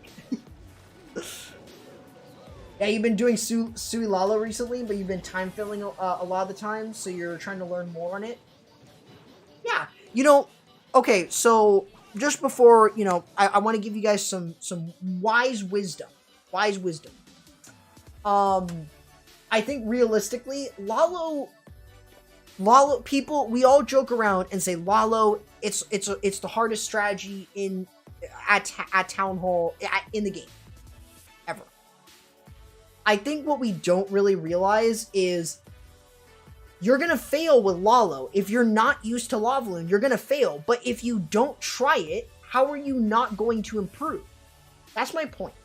Yeah, you've been doing Sui Lalo recently, but you've been time filling a lot of the time, so you're trying to learn more on it. Yeah, you know, okay, so just before, you know, I want to give you guys some wise wisdom. Wise wisdom. I think realistically, Lalo people, we all joke around and say Lalo, it's the hardest strategy at Town Hall in the game ever. I think what we don't really realize is you're going to fail with Lalo. If you're not used to Lavaloon, you're going to fail. But if you don't try it, how are you not going to improve? That's my point.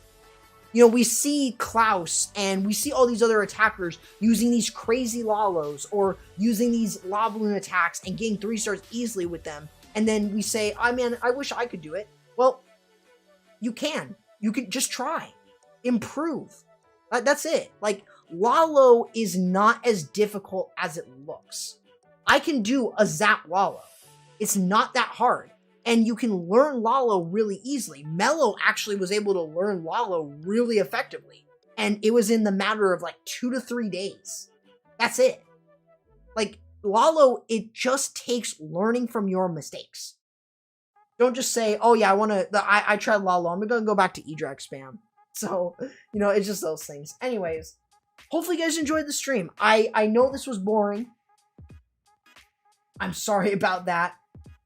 You know, we see Klaus and we see all these other attackers using these crazy Lalos or using these Lavaloon attacks and getting 3 stars easily with them. And then we say, oh man, I wish I could do it. Well, you can. You can just try. Improve. That's it. Like, Lalo is not as difficult as it looks. I can do a Zap Lalo. It's not that hard. And you can learn Lalo really easily. Mello actually was able to learn Lalo really effectively. And it was in the matter of like 2 to 3 days. That's it. Like, Lalo, it just takes learning from your mistakes. Don't just say, oh yeah, I tried Lalo. I'm going to go back to E-Drag spam. So, you know, it's just those things. Anyways, hopefully you guys enjoyed the stream. I know this was boring. I'm sorry about that.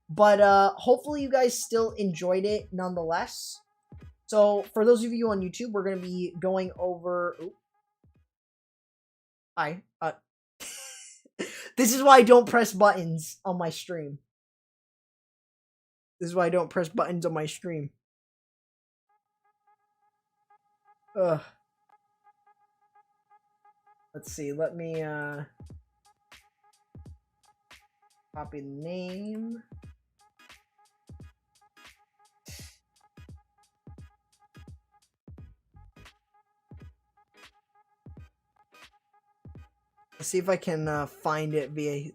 But hopefully you guys still enjoyed it nonetheless. So, for those of you on YouTube, we're going to be going over... Ooh. Hi. This is why I don't press buttons on my stream. This is why I don't press buttons on my stream. Ugh. Let's see, let me copy the name. Let's see if I can find it via